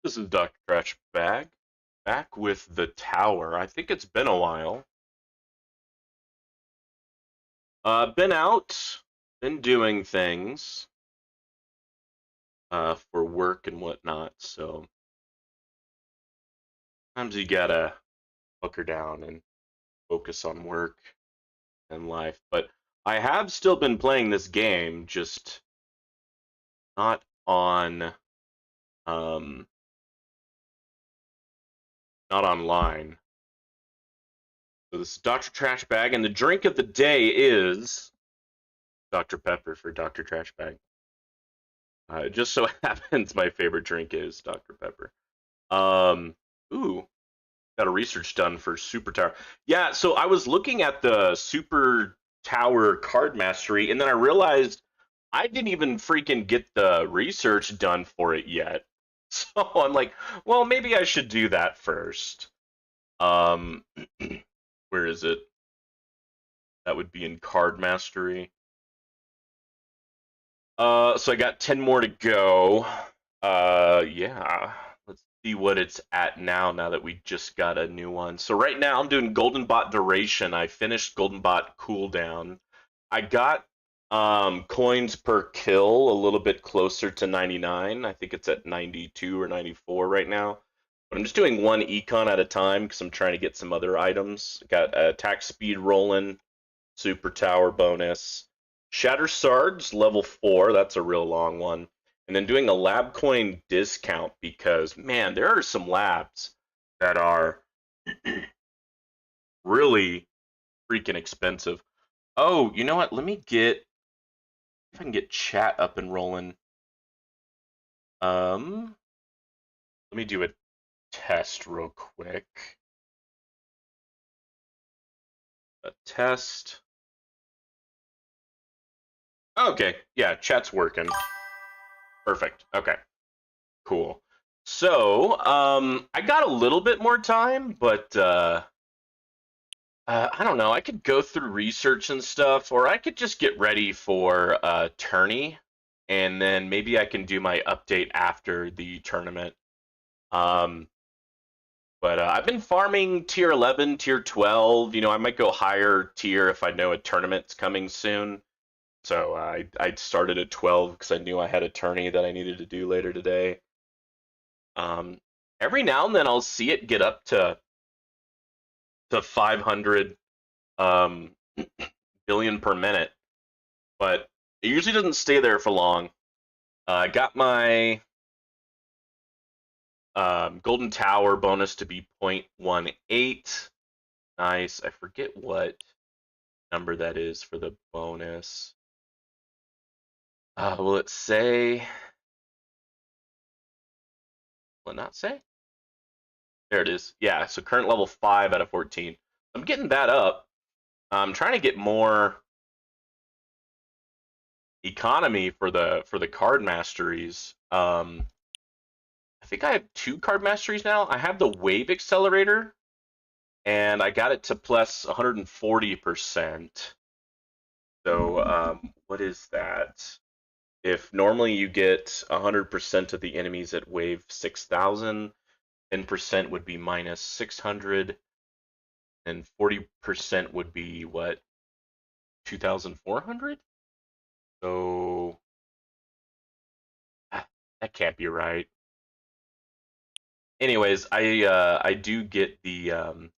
This is Dr. Trash back with the tower. I think it's been a while. Been out, been doing things for work and whatnot. So sometimes you gotta hunker down and focus on work and life. But I have still been playing this game, just not on um not online. So this is Dr. Trash Bag, and the drink of the day is Dr. Pepper for Dr. Trash Bag. It just so happens my favorite drink is Dr. Pepper. Um, ooh, got a research done for Super Tower. Yeah, so I was looking at the Super Tower card mastery, and then I realized I didn't even freaking get the research done for it yet. So I'm like, well, maybe I should do that first. Um, where is it? That would be in card mastery. So I got 10 more to go. Yeah. Let's see what it's at now that we just got a new one. So right now I'm doing Golden Bot duration. I finished Golden Bot cooldown. I got coins per kill a little bit closer to 99. I think it's at 92 or 94 right now. But I'm just doing one econ at a time because I'm trying to get some other items. Got attack speed rolling, super tower bonus. Shatter Shards, level 4, that's a real long one. And then doing a lab coin discount because, man, there are some labs that are really freaking expensive. Oh, you know what? Let me get, if I can get chat up and rolling. Um, Let me do a test real quick. A test. Okay, yeah, chat's working. Perfect. Okay. Cool. So, I got a little bit more time, but I don't know. I could go through research and stuff, or I could just get ready for tourney, and then maybe I can do my update after the tournament. Um, but I've been farming tier 11, tier 12. You know, I might go higher tier if I know a tournament's coming soon. So I started at 12 because I knew I had a tourney that I needed to do later today. Um, every now and then I'll see it get up to 500 um, billion per minute, but it usually doesn't stay there for long. I got my Golden Tower bonus to be 0.18. Nice. I forget what number that is for the bonus. Will it say? Will it not say? There it is. Yeah, so current level 5 out of 14. I'm getting that up. I'm trying to get more economy for the card masteries. I think I have 2 card masteries now. I have the wave accelerator, and I got it to plus 140%. So what is that? If normally you get 100% of the enemies at wave 6,000, 10% would be minus 600, and 40% would be what, 2,400? So that can't be right. Anyways, I do get the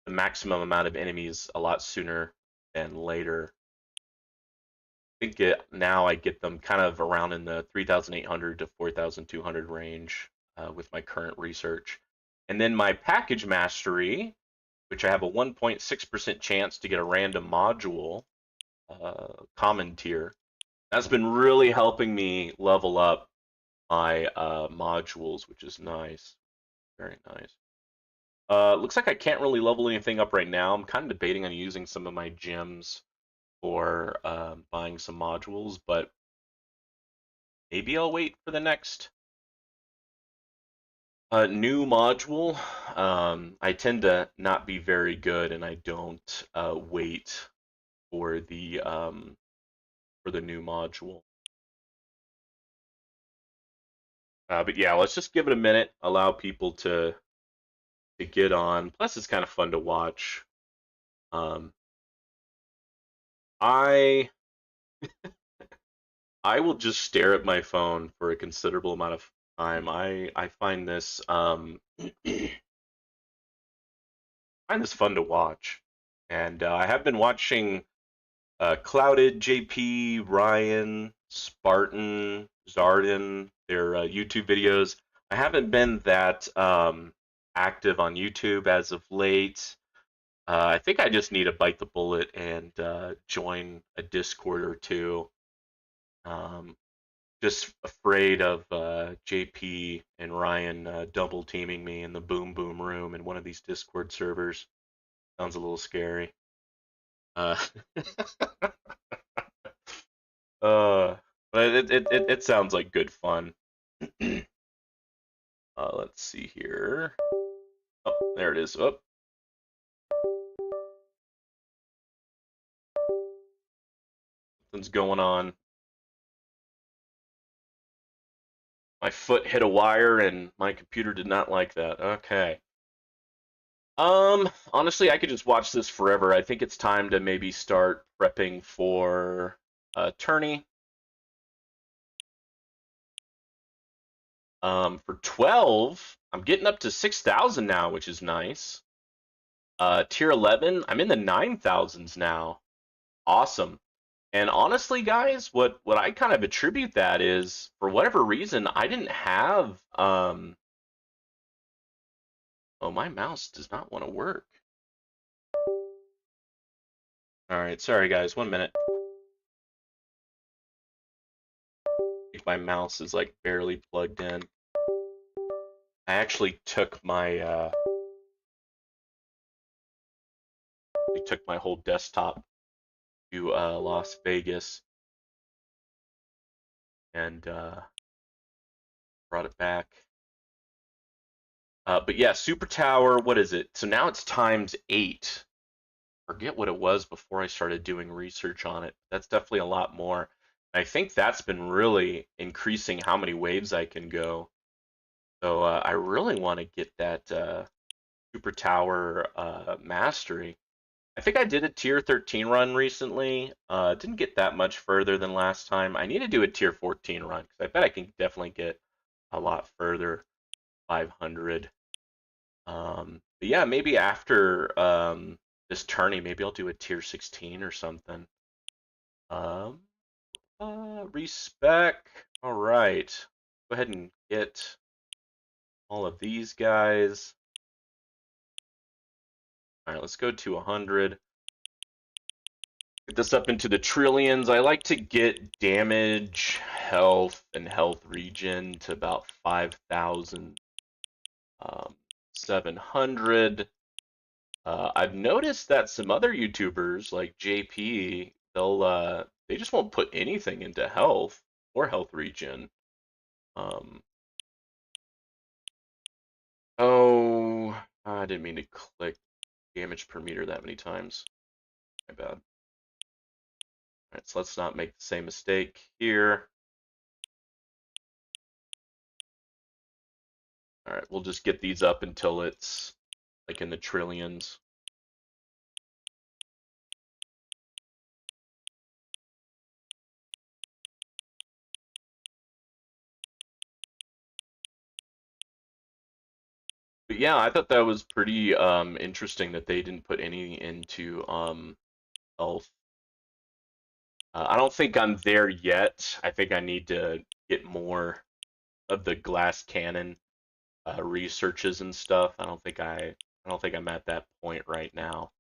maximum amount of enemies a lot sooner than later. I think now I get them kind of around in the 3,800 to 4,200 range with my current research. And then my package mastery, which I have a 1.6% chance to get a random module, common tier. That's been really helping me level up my modules, which is nice. Very nice. Looks like I can't really level anything up right now. I'm kind of debating on using some of my gems for buying some modules, but maybe I'll wait for the next new module. I tend to not be very good, and I don't wait for the new module. But yeah, let's just give it a minute. Allow people to get on. Plus, it's kind of fun to watch. Um, I I will just stare at my phone for a considerable amount of time. I find this find this fun to watch, and I have been watching Clouded, JP, Ryan, Spartan, Zarden, their YouTube videos. I haven't been that active on YouTube as of late. I think I just need to bite the bullet and join a Discord or two. Um, just afraid of JP and Ryan double teaming me in the Boom Boom room in one of these Discord servers. Sounds a little scary. Uh, uh, but it sounds like good fun. Let's see here. Oh, there it is. Oh, something's going on. My foot hit a wire and my computer did not like that. Okay. Honestly, I could just watch this forever. I think it's time to maybe start prepping for tourney. For 12, I'm getting up to 6,000 now, which is nice. Tier 11, I'm in the 9,000s now. Awesome. And honestly, guys, what I kind of attribute that is, for whatever reason, I didn't have oh, my mouse does not want to work. All right, sorry guys, 1 minute. My mouse is like barely plugged in. I actually took my whole desktop to Las Vegas and brought it back. But yeah, Super Tower, what is it? So now it's times 8. Forget what it was before I started doing research on it. That's definitely a lot more. I think that's been really increasing how many waves I can go. So I really want to get that Super Tower mastery. I think I did a tier 13 run recently. Didn't get that much further than last time. I need to do a tier 14 run because I bet I can definitely get a lot further. 500. But yeah, maybe after this tourney, maybe I'll do a tier 16 or something. Um, respec. All right. Go ahead and get all of these guys. All right, let's go to 100. Get this up into the trillions. I like to get damage, health, and health regen to about 5,700. I've noticed that some other YouTubers like JP, they just won't put anything into health or health regen. Um, oh, I didn't mean to click damage per meter that many times. My bad. All right, so let's not make the same mistake here. All right, we'll just get these up until it's like in the trillions. But yeah, I thought that was pretty interesting that they didn't put any into health. I don't think I'm there yet. I think I need to get more of the glass cannon researches and stuff. I don't think I'm at that point right now.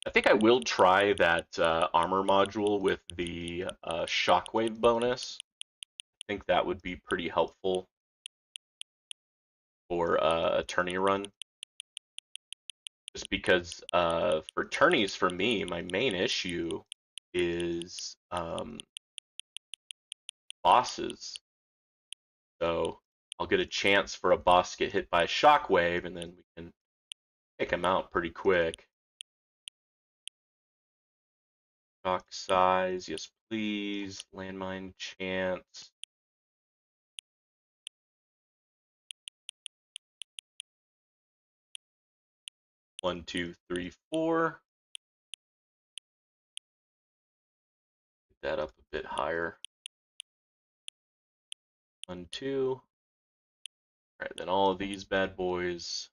I think I will try that armor module with the shockwave bonus. I think that would be pretty helpful for a tourney run. Just because for tourneys, for me, my main issue is bosses. So I'll get a chance for a boss to get hit by a shockwave, and then we can take him out pretty quick. Shock size, yes please. Landmine chance. 1, 2, 3, 4. Get that up a bit higher. 1, 2. All right, then all of these bad boys.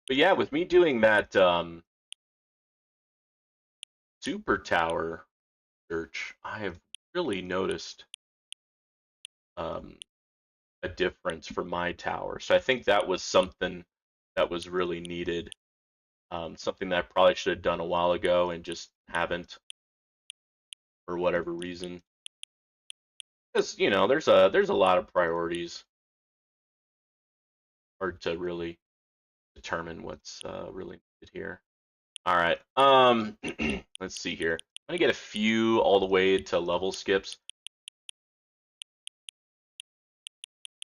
But yeah, with me doing that super tower search, I have really noticed um, a difference for my tower. So I think that was something that was really needed. Something that I probably should have done a while ago and just haven't for whatever reason. Because there's a lot of priorities. Hard to really determine what's really needed here. All right. Let's see here. I'm gonna get a few all the way to level skips.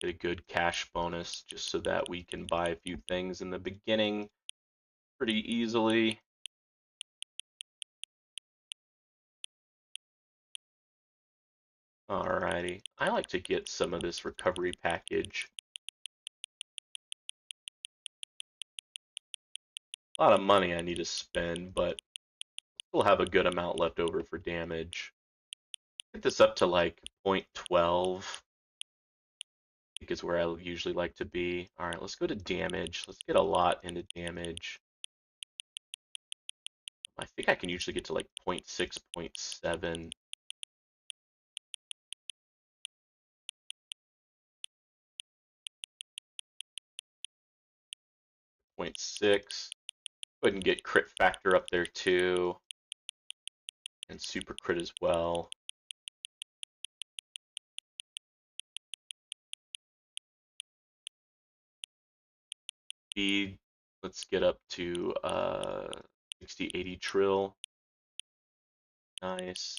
Get a good cash bonus just so that we can buy a few things in the beginning pretty easily. Alrighty. I like to get some of this recovery package. A lot of money I need to spend, but still have a good amount left over for damage. Get this up to like 0.12. I think is where I usually like to be. Alright, let's go to damage. Let's get a lot into damage. I think I can usually get to like 0.6, 0.7. 0.6. Go ahead and get crit factor up there too. And super crit as well. Speed, let's get up to 60, 80 trill. Nice.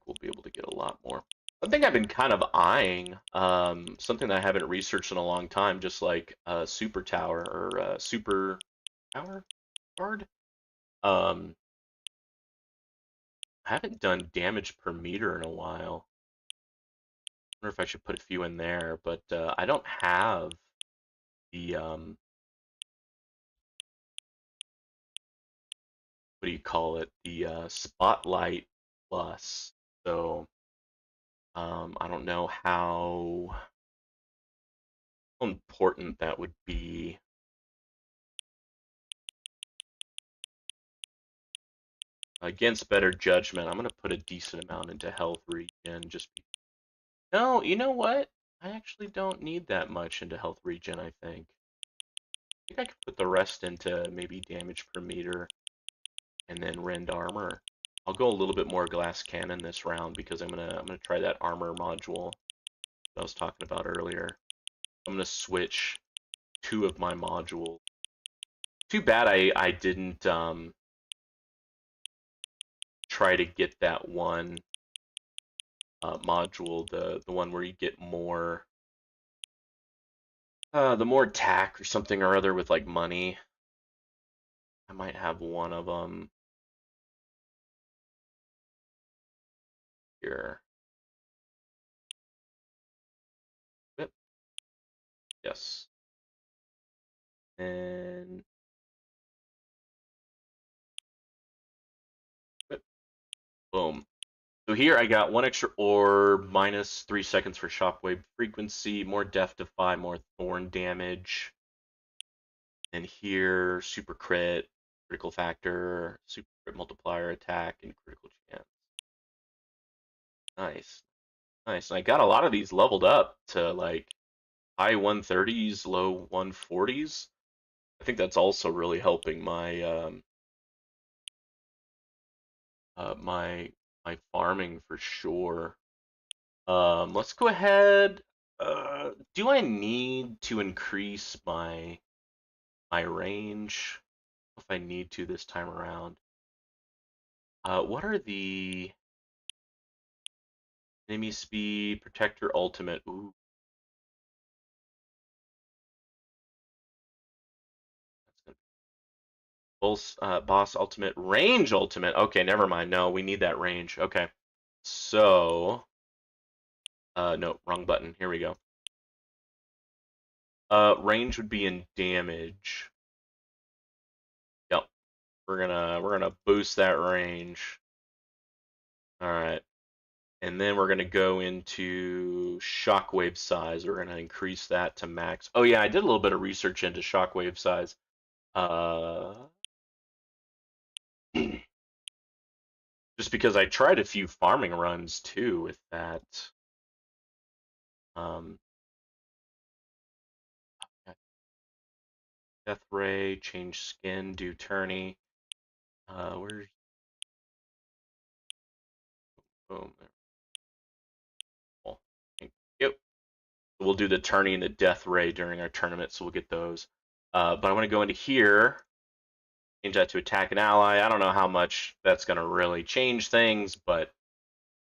We'll be able to get a lot more. I think I've been kind of eyeing something that I haven't researched in a long time, just like super tower or super tower card. I haven't done damage per meter in a while. I wonder if I should put a few in there, but I don't have the what do you call it? The spotlight plus. So I don't know how important that would be. Against better judgment, I'm gonna put a decent amount into health regen. No, you know what? I actually don't need that much into health regen. I think I could put the rest into maybe damage per meter, and then rend armor. I'll go a little bit more glass cannon this round because I'm gonna try that armor module that I was talking about earlier. I'm gonna switch 2 of my modules. Too bad I didn't try to get that one module, the one where you get more the more attack or something or other with like money. I might have one of them here. Yep. Yes. And yep. Boom. So here I got 1 extra orb, minus 3 seconds for shockwave frequency, more death defy, more thorn damage. And here, super crit, critical factor, super crit multiplier attack, and critical chance. Nice. Nice. And I got a lot of these leveled up to like high 130s, low 140s. I think that's also really helping my farming for sure. Let's go ahead. Do I need to increase my range? If I need to this time around. What are the enemy speed, protector ultimate? Ooh, boss ultimate, range ultimate. Okay, never mind. No, we need that range. Okay. So, no, wrong button. Here we go. Range would be in damage. Yep. We're gonna boost that range. All right. And then we're gonna go into shockwave size. We're gonna increase that to max. Oh yeah, I did a little bit of research into shockwave size. Uh, just because I tried a few farming runs too with that. Um, Death Ray, change skin, do tourney. Where's boom? Thank you. We'll do the tourney and the Death Ray during our tournament, so we'll get those. But I want to go into here, change that to attack an ally. I don't know how much that's going to really change things, but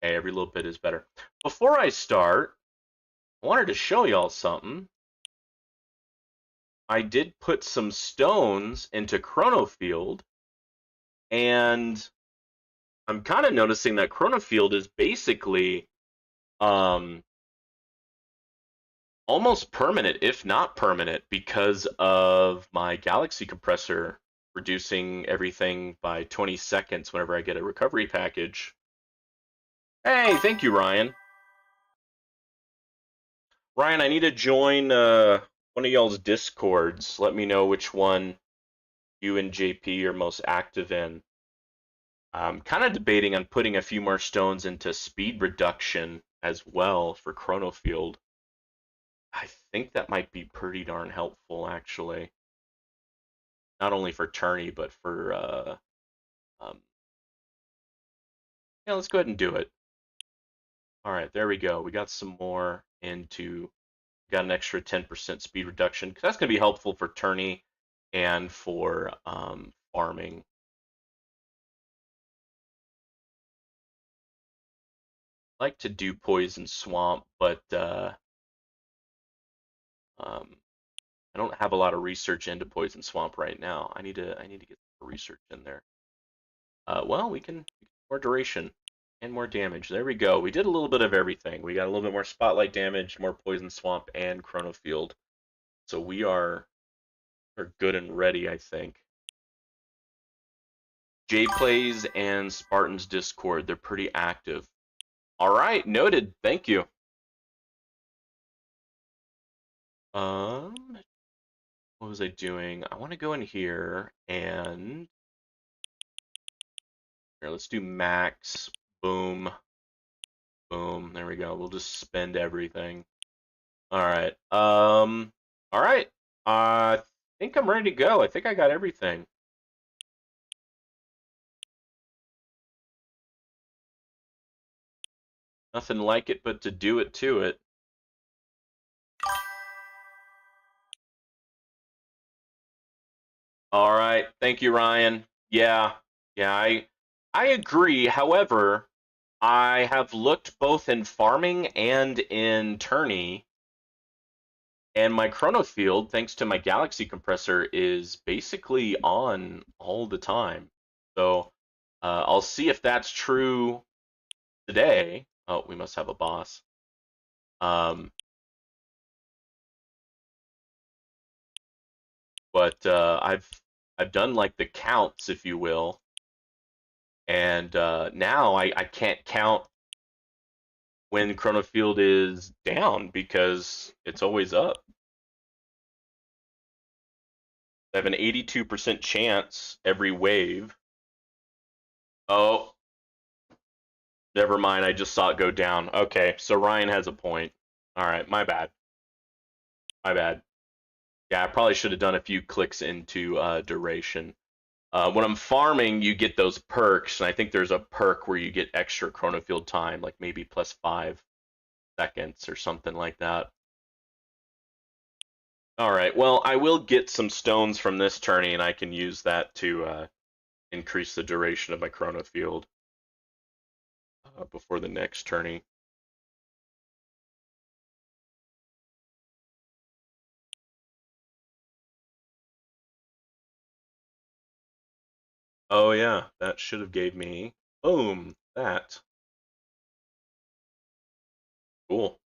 hey, every little bit is better. Before I start, I wanted to show y'all something. I did put some stones into Chronofield, and I'm kind of noticing that Chronofield is basically almost permanent, if not permanent, because of my Galaxy compressor reducing everything by 20 seconds whenever I get a recovery package. Hey, thank you, Ryan. Ryan, I need to join one of y'all's Discords. Let me know which one you and JP are most active in. I'm kind of debating on putting a few more stones into speed reduction as well for Chronofield. I think that might be pretty darn helpful, actually. Not only for tourney, but for yeah, let's go ahead and do it. All right, there we go. We got some more into, got an extra 10% speed reduction, because that's going to be helpful for tourney and for farming. I like to do poison swamp, but I don't have a lot of research into poison swamp right now. I need to get some research in there. Well, we can more duration and more damage. There we go. We did a little bit of everything. We got a little bit more spotlight damage, more poison swamp, and Chronofield. So we are good and ready, I think. J Plays and Spartans Discord. They're pretty active. All right, noted. Thank you. What was I doing? I want to go in here and here, let's do max. Boom. Boom. There we go. We'll just spend everything. All right. All right. I think I'm ready to go. I think I got everything. Nothing like it but to do it to it. All right. Thank you, Ryan. Yeah. Yeah, I agree. However, I have looked both in farming and in tourney, and my Chronofield, thanks to my Galaxy compressor, is basically on all the time. So I'll see if that's true today. Oh, we must have a boss. But I've done like the counts, if you will, and now I can't count when Chronofield is down because it's always up. I have an 82% chance every wave. Oh, never mind. I just saw it go down. Okay, so Ryan has a point. All right, my bad. My bad. Yeah, I probably should have done a few clicks into duration. When I'm farming, you get those perks, and I think there's a perk where you get extra Chronofield time, like maybe plus 5 seconds or something like that. All right, well, I will get some stones from this tourney, and I can use that to increase the duration of my Chronofield before the next tourney. Oh yeah, that should have gave me, boom, that. Cool.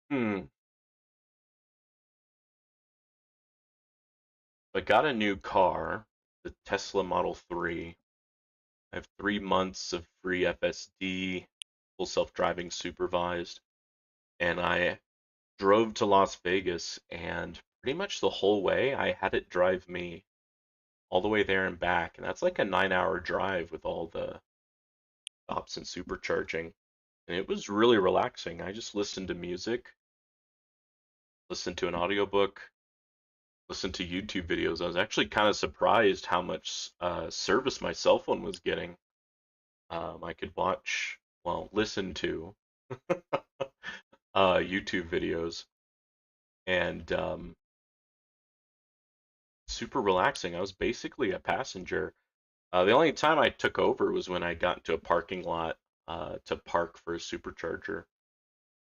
Hmm. I got a new car, the Tesla Model 3. I have 3 months of free FSD, full self-driving supervised, and I drove to Las Vegas, and pretty much the whole way I had it drive me all the way there and back, and that's like a 9-hour drive with all the stops and supercharging. And it was really relaxing. I just listened to music, listened to an audiobook, listened to YouTube videos. I was actually kind of surprised how much service my cell phone was getting. I could watch, well, listen to YouTube videos, and super relaxing. I was basically a passenger. The only time I took over was when I got into a parking lot to park for a supercharger.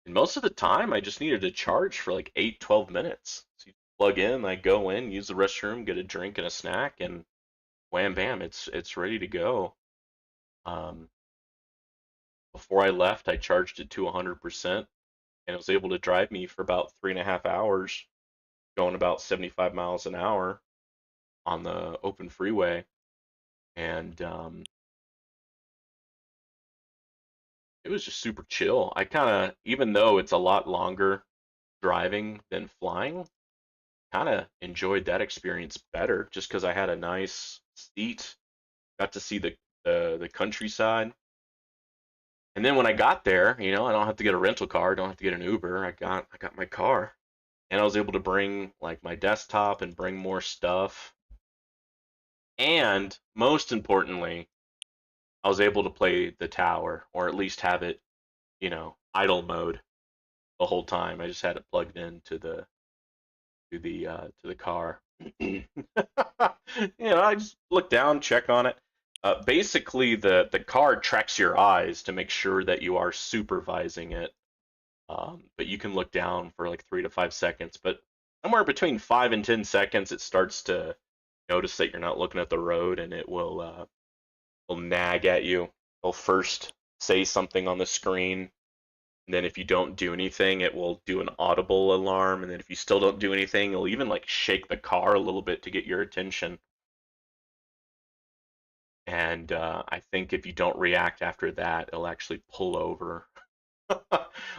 And most of the time, I just needed to charge for like 8, 12 minutes. So you plug in, I go in, use the restroom, get a drink and a snack, and wham bam, it's ready to go. Um, Before I left, I charged it to 100%, and it was able to drive me for about 3.5 hours, going about 75 miles an hour on the open freeway. And it was just super chill. I kind of, even though it's a lot longer driving than flying, kind of enjoyed that experience better just because I had a nice seat, got to see the countryside. And then when I got there, I don't have to get a rental car, don't have to get an Uber. I got my car, and I was able to bring like my desktop and bring more stuff. And most importantly, I was able to play the tower, or at least have it, idle mode the whole time. I just had it plugged in to the car. I just look down, check on it. Basically, the card tracks your eyes to make sure that you are supervising it. But you can look down for like 3 to 5 seconds. But somewhere between 5 and 10 seconds, it starts to notice that you're not looking at the road, and it will nag at you. It'll first say something on the screen, and then if you don't do anything, it will do an audible alarm. And then if you still don't do anything, it'll even like shake the car a little bit to get your attention. And I think if you don't react after that, it'll actually pull over.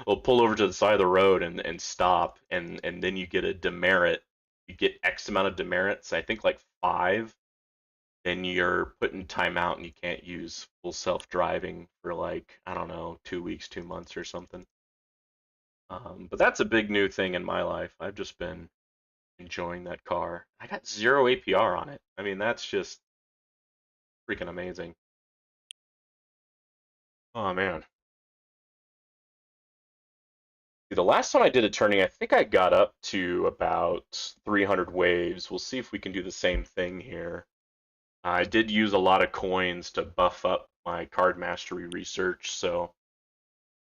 It'll pull over to the side of the road and stop. And then you get a demerit. You get X amount of demerits. I think like 5. Then you're put in timeout and you can't use full self driving for like, I don't know, 2 weeks, 2 months or something. But that's a big new thing in my life. I've just been enjoying that car. I got 0 APR on it. I mean, that's just freaking amazing. Oh man. The last time I did a turning, I think I got up to about 300 waves. We'll see if we can do the same thing here. I did use a lot of coins to buff up my card mastery research, so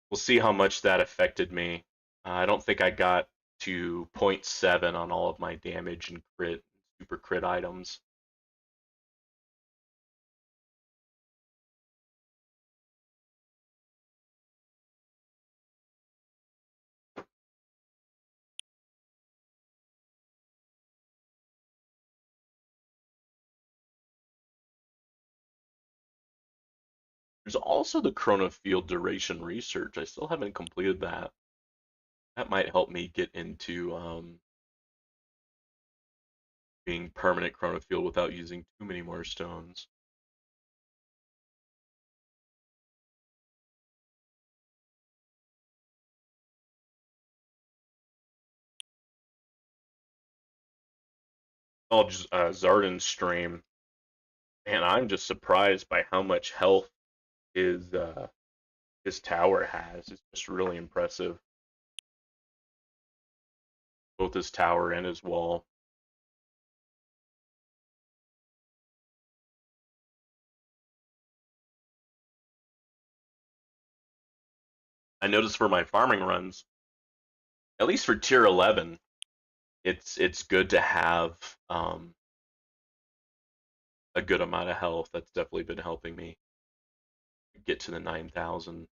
we'll see how much that affected me. I don't think I got to zero point 0.7 on all of my damage and crit, super crit items. There's also the chronofield duration research. I still haven't completed that. That might help me get into being permanent chronofield without using too many more stones. Oh, just Zarden's stream, and I'm just surprised by how much health his tower has. It's just really impressive. Both his tower and his wall. I noticed for my farming runs, at least for tier 11, it's good to have a good amount of health. That's definitely been helping me get to the 9,000.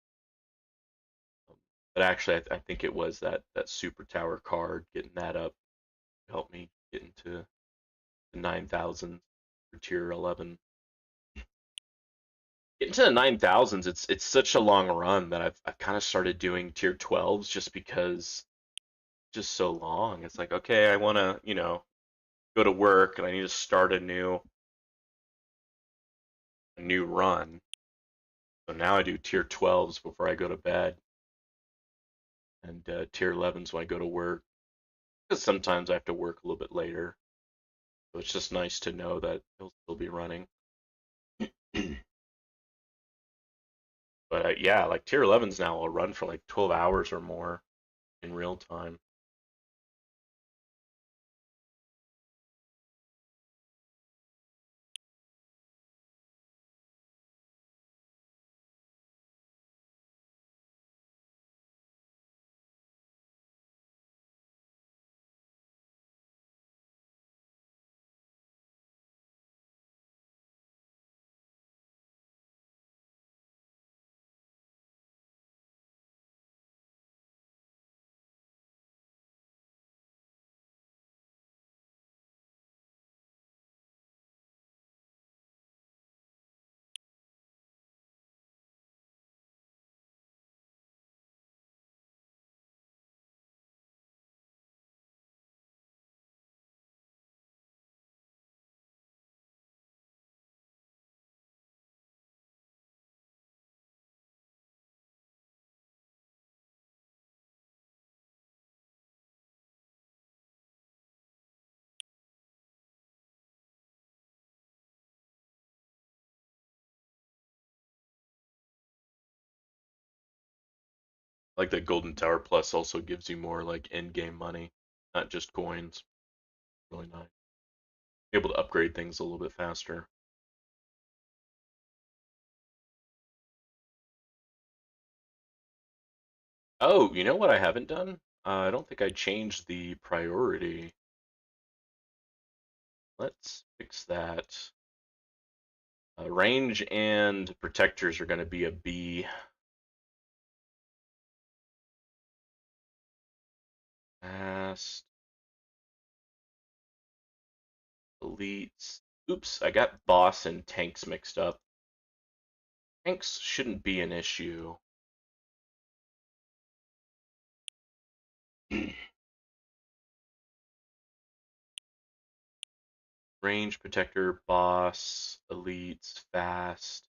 But actually, I think it was that super tower card getting that up helped me get into the 9,000 for tier 11. Getting to the 9,000s, it's such a long run that I've kind of started doing tier 12s just because just so long. It's like, okay, I want to, go to work and I need to start a new run. So now I do tier 12s before I go to bed, and tier 11s when I go to work. Because sometimes I have to work a little bit later, so it's just nice to know that it'll still be running. But yeah, like tier 11s now will run for like 12 hours or more in real time. Like that Golden Tower Plus also gives you more like end game money, not just coins. Really nice. Able to upgrade things a little bit faster. Oh, you know what I haven't done? I don't think I changed the priority. Let's fix that. Range and protectors are going to be a B. Fast, elites. Oops, I got boss and tanks mixed up. Tanks shouldn't be an issue. Range, protector, boss, elites, fast,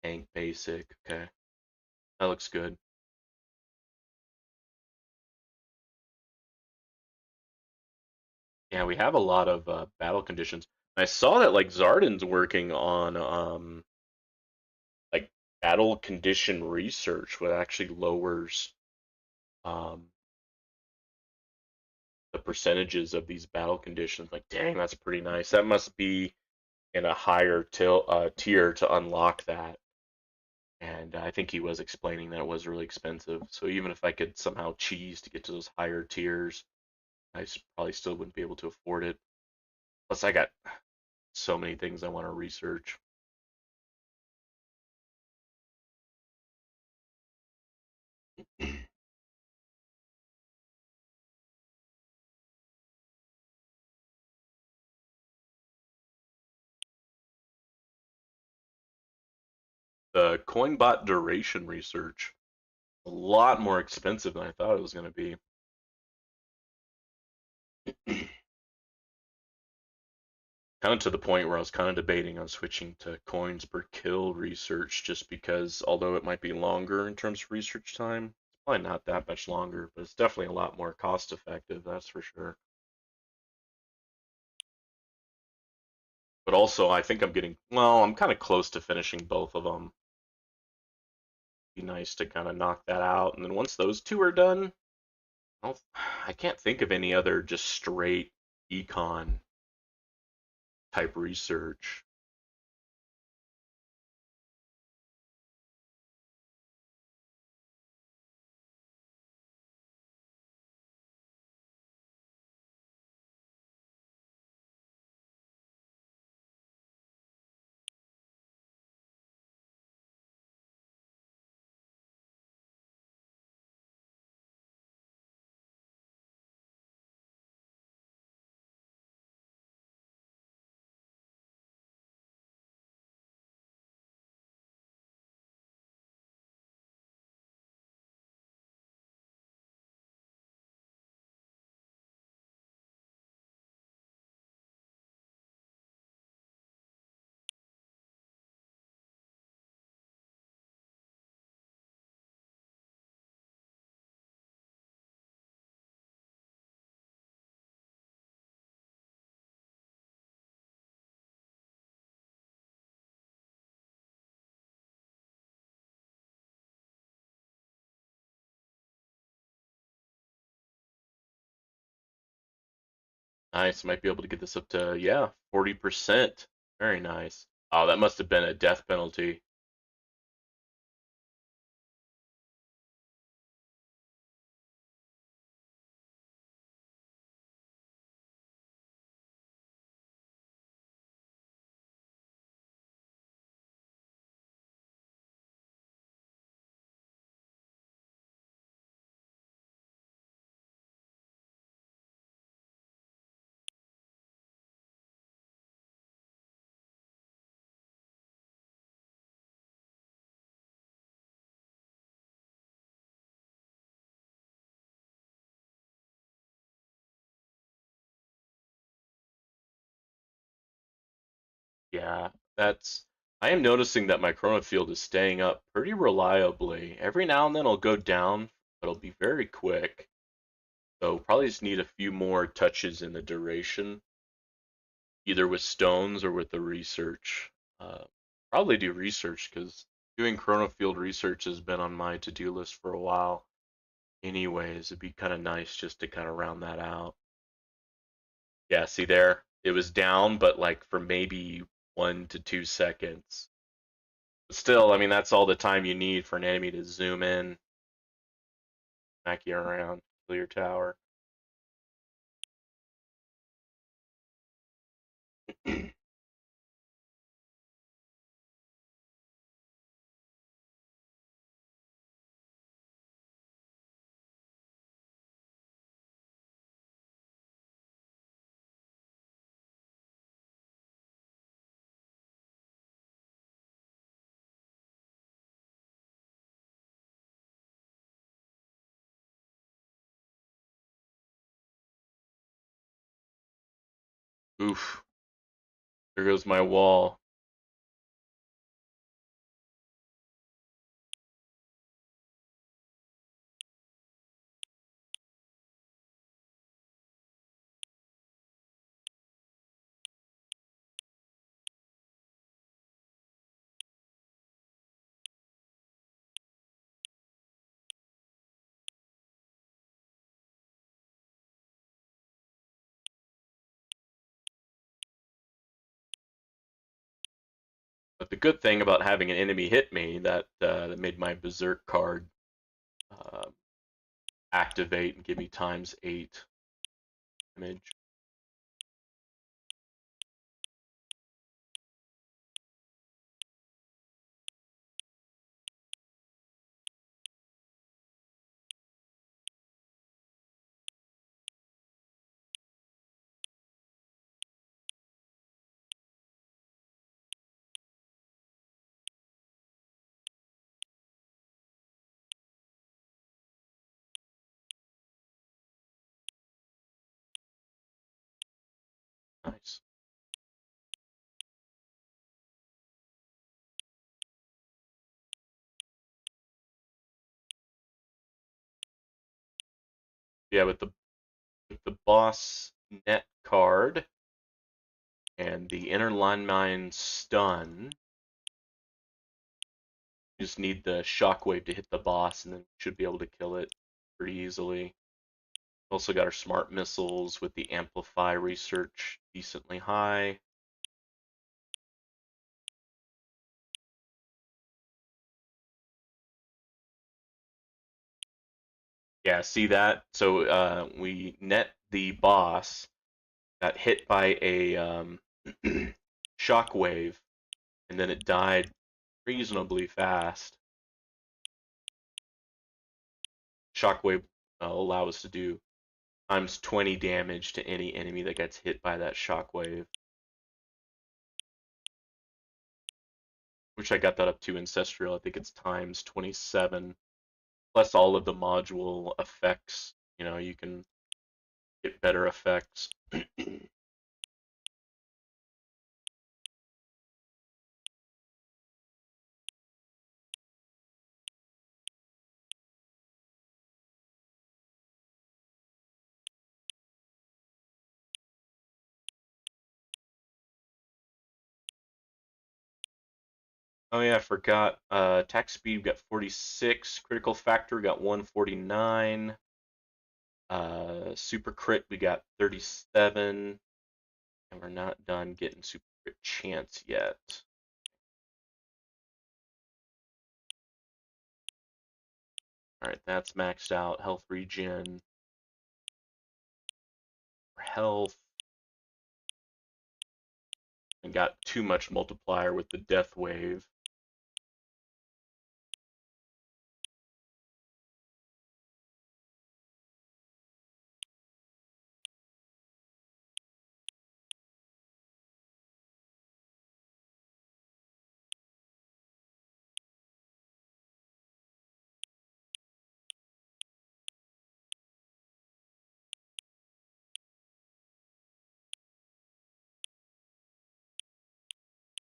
tank, basic. Okay, that looks good. Yeah, we have a lot of battle conditions. I saw that like Zarden's working on like battle condition research, what actually lowers um, the percentages of these battle conditions. Like, dang, that's pretty nice. That must be in a higher tier to unlock that. And I think he was explaining that it was really expensive. So even if I could somehow cheese to get to those higher tiers, I probably still wouldn't be able to afford it. Plus, I got so many things I want to research. The CoinBot duration research, a lot more expensive than I thought it was going to be. Kind of to the point where I was kind of debating on switching to coins per kill research just because although it might be longer in terms of research time, it's probably not that much longer, but it's definitely a lot more cost effective, that's for sure. also I think I'm getting, well, I'm kind of close to finishing both of them. Be nice to kind of knock that out, and then once those two are done, I can't think of any other just straight econ type research. Nice, might be able to get this up to, yeah, 40%. Very nice. Oh, that must have been a death penalty. Yeah, that's. I am noticing that my chrono field is staying up pretty reliably. Every now and then it'll go down, but it'll be very quick. So probably just need a few more touches in the duration, either with stones or with the research. Uh, Probably do research because doing chrono field research has been on my to-do list for a while. Anyways, it'd be kind of nice just to kind of round that out. Yeah, see there, it was down, but like for maybe 1 to 2 seconds. But still, I mean, that's all the time you need for an enemy to zoom in, smack you around, kill your tower. Oof, there goes my wall. But the good thing about having an enemy hit me, that made my berserk card uh, activate and give me ×8 damage. Nice. Yeah, with the boss net card, And the inner landmine stun, you just need the shockwave to hit the boss, and then you should be able to kill it pretty easily. Also got our smart missiles with the amplify research decently high. Yeah, see that? So we net the boss, got hit by a shockwave, and then it died reasonably fast. Shockwave allow us to do times 20 damage to any enemy that gets hit by that shockwave. Which I got that up to Ancestral. I think it's times 27. Plus all of the module effects. You know, you can get better effects. Oh yeah, I forgot. Attack speed got 46. Critical factor got 149. Super crit we got 37. And we're not done getting super crit chance yet. Alright, that's maxed out. Health regen. Health. And got too much multiplier with the death wave.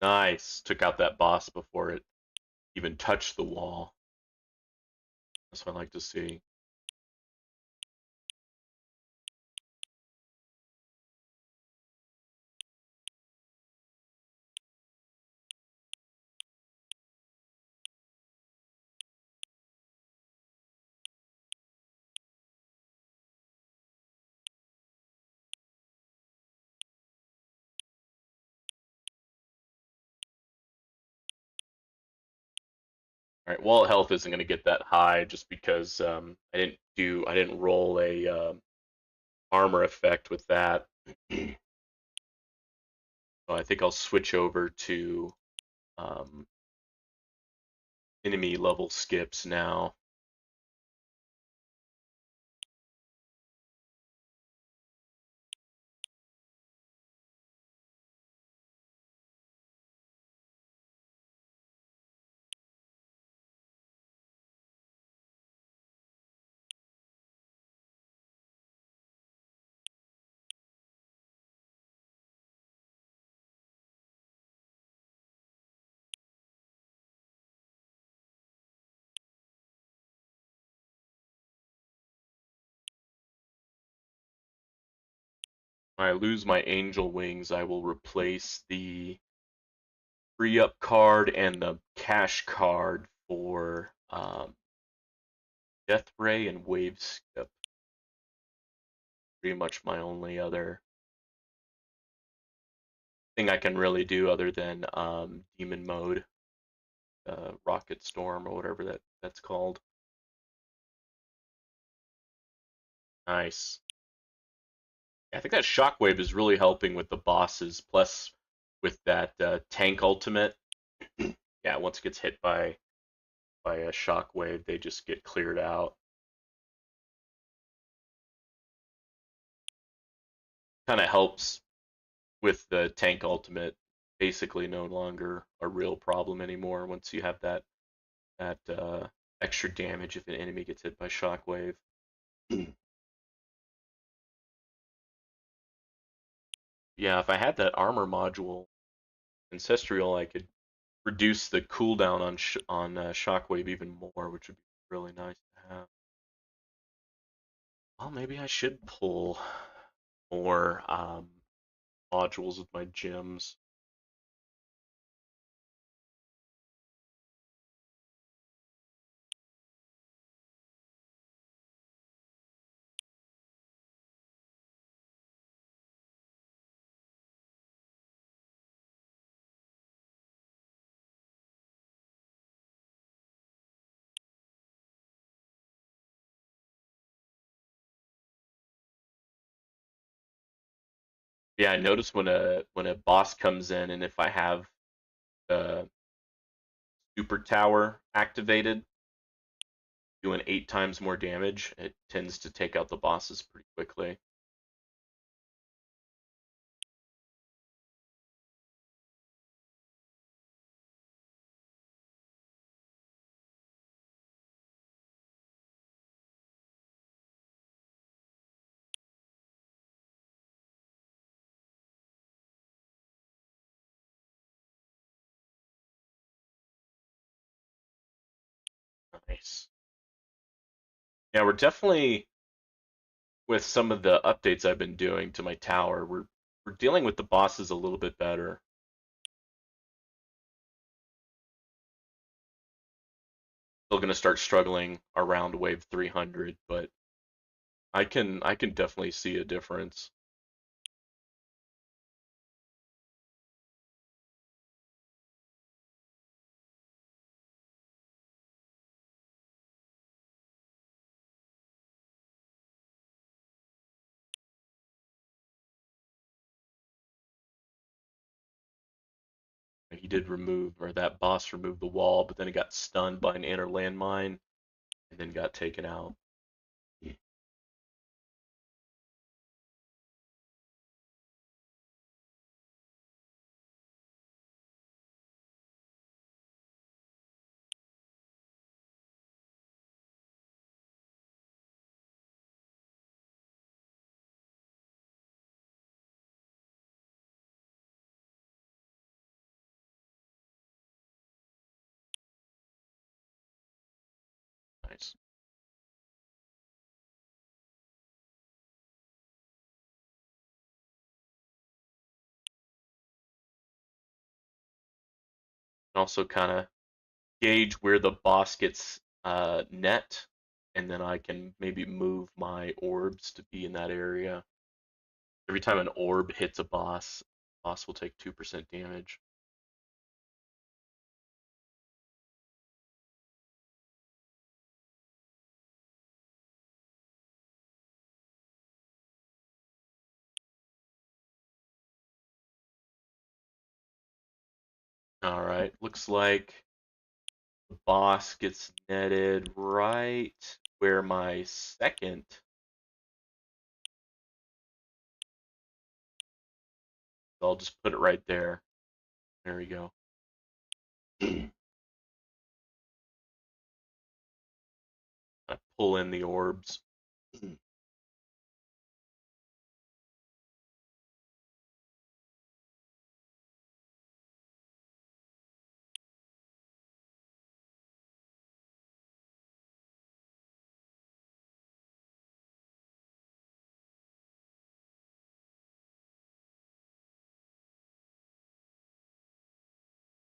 Nice. Took out that boss before it even touched the wall. That's what I like to see. Alright, wall health isn't going to get that high just because I didn't roll a armor effect with that. So I think I'll switch over to um, enemy level skips now. When I lose my angel wings, I will replace the free up card and the cash card for Death Ray and Wave Skip. Pretty much my only other thing I can really do other than Demon Mode, Rocket Storm, or whatever that's called. Nice. I think that Shockwave is really helping with the bosses, plus with that tank ultimate. Yeah, once it gets hit by a Shockwave, they just get cleared out. Kind of helps with the tank ultimate. Basically, no longer a real problem anymore once you have that extra damage if an enemy gets hit by Shockwave. Yeah, if I had that armor module Ancestral, I could reduce the cooldown on Shockwave even more, which would be really nice to have. Well, maybe I should pull more modules with my gems. Yeah, I notice when a boss comes in, and if I have the super tower activated, doing 8 times more damage, it tends to take out the bosses pretty quickly. Nice. Yeah, we're definitely, with some of the updates I've been doing to my tower, we're dealing with the bosses a little bit better. Still gonna start struggling around wave 300, but I can definitely see a difference. He did remove, or that boss removed the wall, but then he got stunned by an inner landmine and then got taken out. Nice. Also kind of gauge where the boss gets net, and then I can maybe move my orbs to be in that area. Every time an orb hits a boss, boss will take 2% damage. All right, looks like the boss gets netted right where my second. So I'll just put it right there. There we go. I pull in the orbs.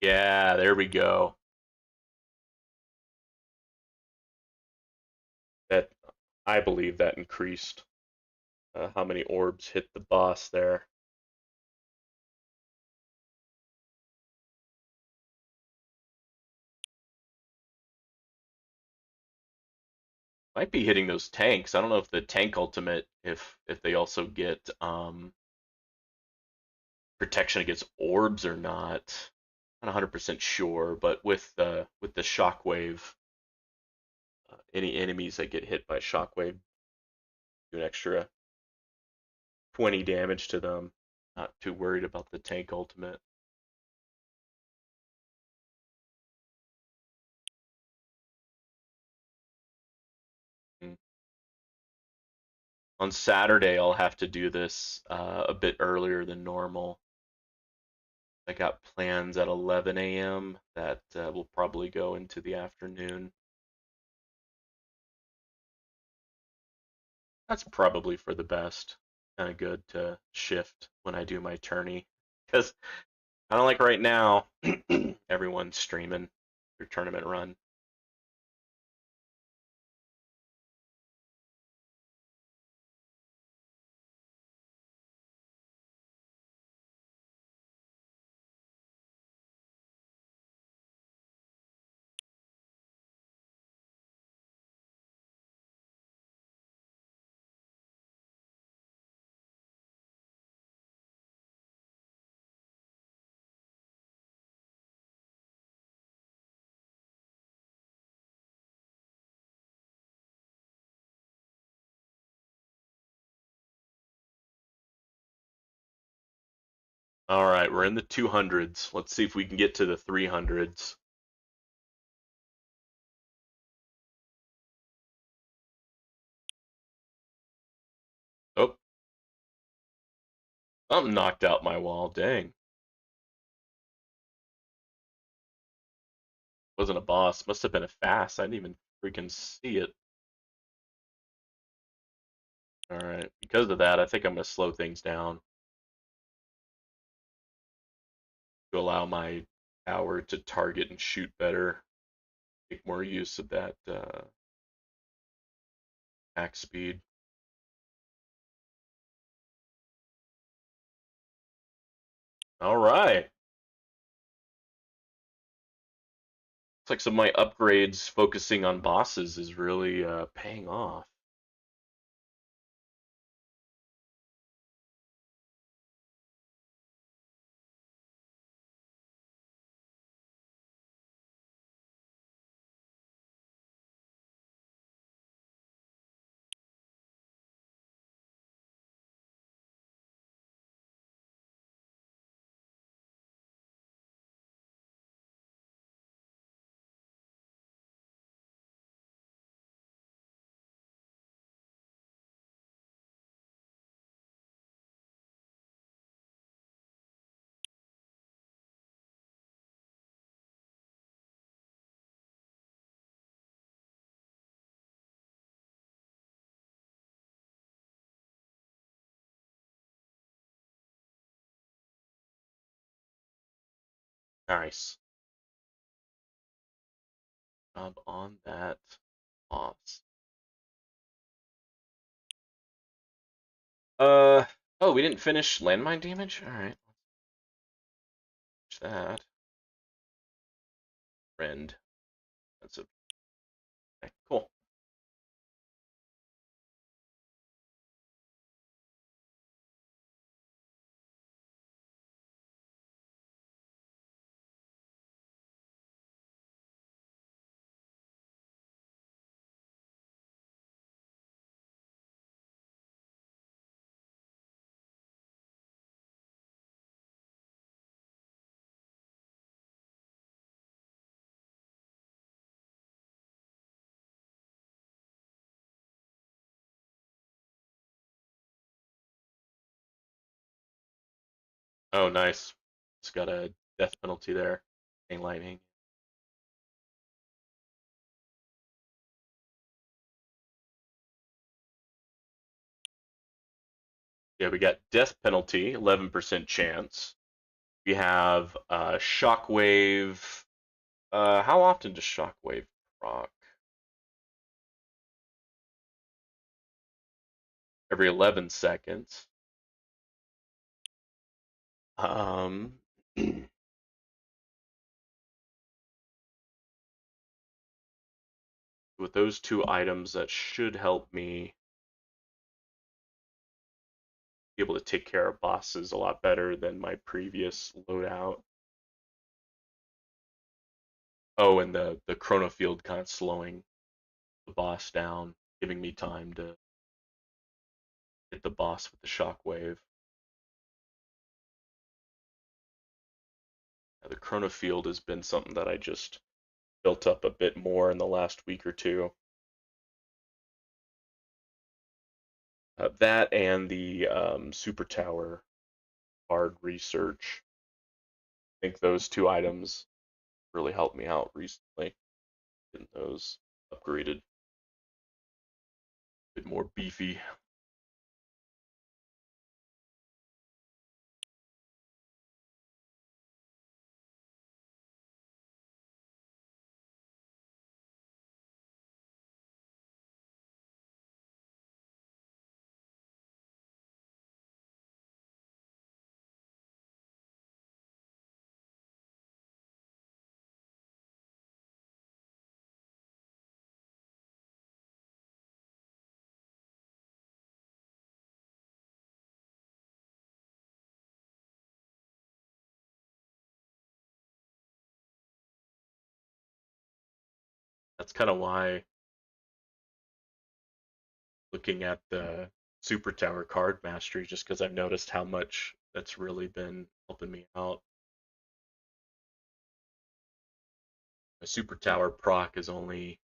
Yeah, there we go. That, I believe that increased how many orbs hit the boss there. Might be hitting those tanks. I don't know if the tank ultimate, if they also get protection against orbs or not. Not 100% sure, but with the shockwave, any enemies that get hit by shockwave do an extra 20 damage to them. Not too worried about the tank ultimate. Mm. On Saturday, I'll have to do this a bit earlier than normal. I got plans at 11 a.m. that will probably go into the afternoon. That's probably for the best. kind of good to shift when I do my tourney because kind of like right now, everyone's streaming their tournament run. All right, we're in the 200s. Let's see if we can get to the 300s. Oh, I'm knocked out my wall. Dang. Wasn't a boss. Must have been a fast. I didn't even freaking see it. All right. Because of that, I think I'm going to slow things down to allow my tower to target and shoot better. Make more use of that max speed. All right. Looks like some of my upgrades focusing on bosses is really paying off. Nice. On that boss. Uh, oh, we didn't finish landmine damage? All right. Finish that. Friend. That's a okay, cool. Oh, nice. It's got a death penalty there. Lightning. Yeah, we got death penalty, 11% chance. We have shockwave. How often does shockwave proc? Every 11 seconds. Um, with those two items, that should help me be able to take care of bosses a lot better than my previous loadout. Oh, and the chrono field kind of slowing the boss down, giving me time to hit the boss with the shockwave. The chrono field has been something that I just built up a bit more in the last week or two. That and the super tower bard research. I think those two items really helped me out recently. Getting those upgraded, a bit more beefy. That's kind of why looking at the Super Tower card mastery, just because I've noticed how much that's really been helping me out. A Super Tower proc is only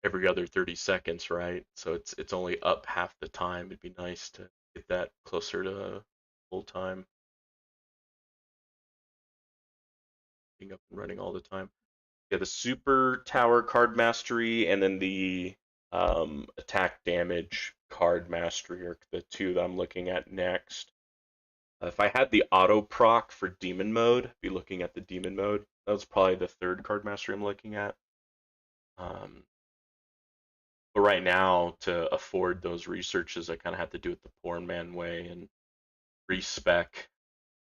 every other 30 seconds, right? So it's only up half the time. It'd be nice to get that closer to full time, being up and running all the time. Yeah, the Super Tower card mastery and then the attack damage card mastery are the two that I'm looking at next. If I had the auto proc for demon mode, I'd be looking at the demon mode. That was probably the third card mastery I'm looking at. Um, but right now, to afford those researches, I kind of have to do it the poor man way and respec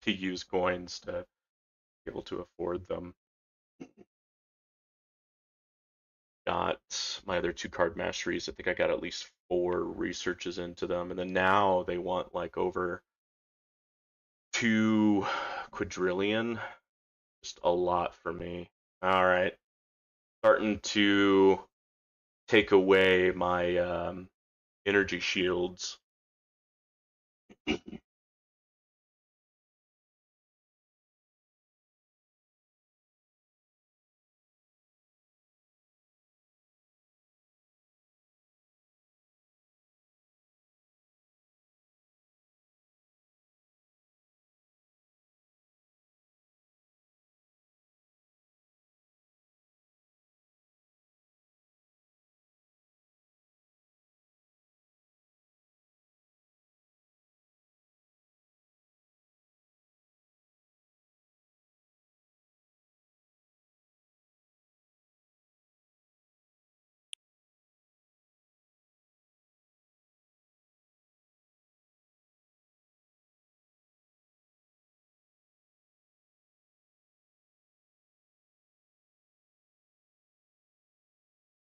to use coins to be able to afford them. Got my other two card masteries. I think I got at least 4 researches into them, and then now they want like over 2 quadrillion. Just a lot for me. All right, starting to take away my energy shields.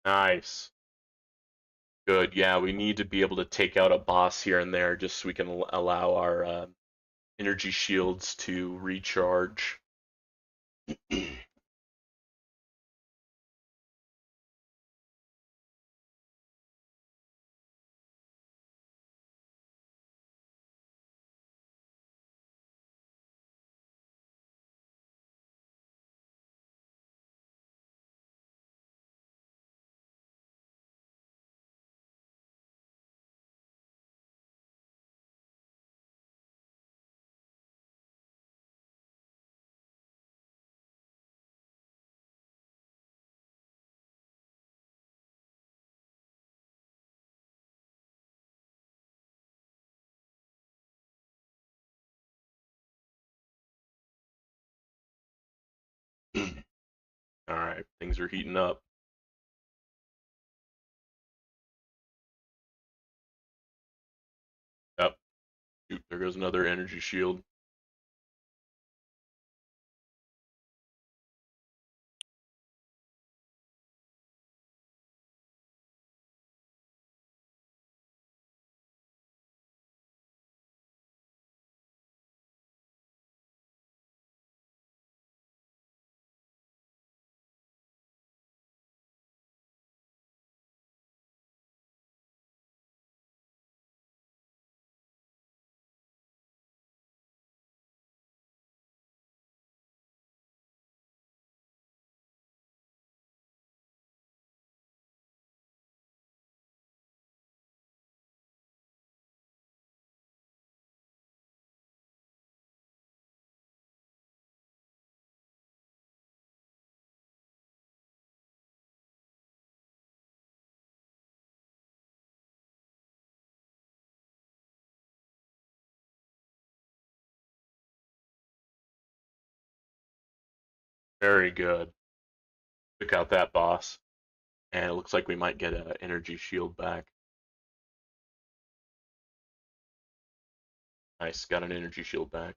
Nice. Good. Yeah, we need to be able to take out a boss here and there just so we can allow our energy shields to recharge. All right, things are heating up. Yep. Shoot, there goes another energy shield. Very good. Took out that boss. And it looks like we might get an energy shield back. Nice, got an energy shield back.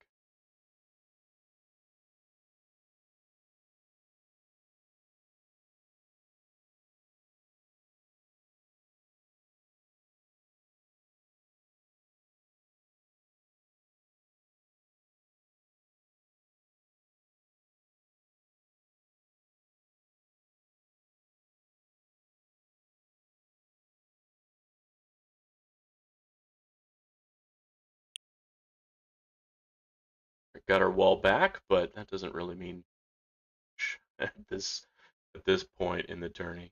got our wall back, but that doesn't really mean at this point in the tourney.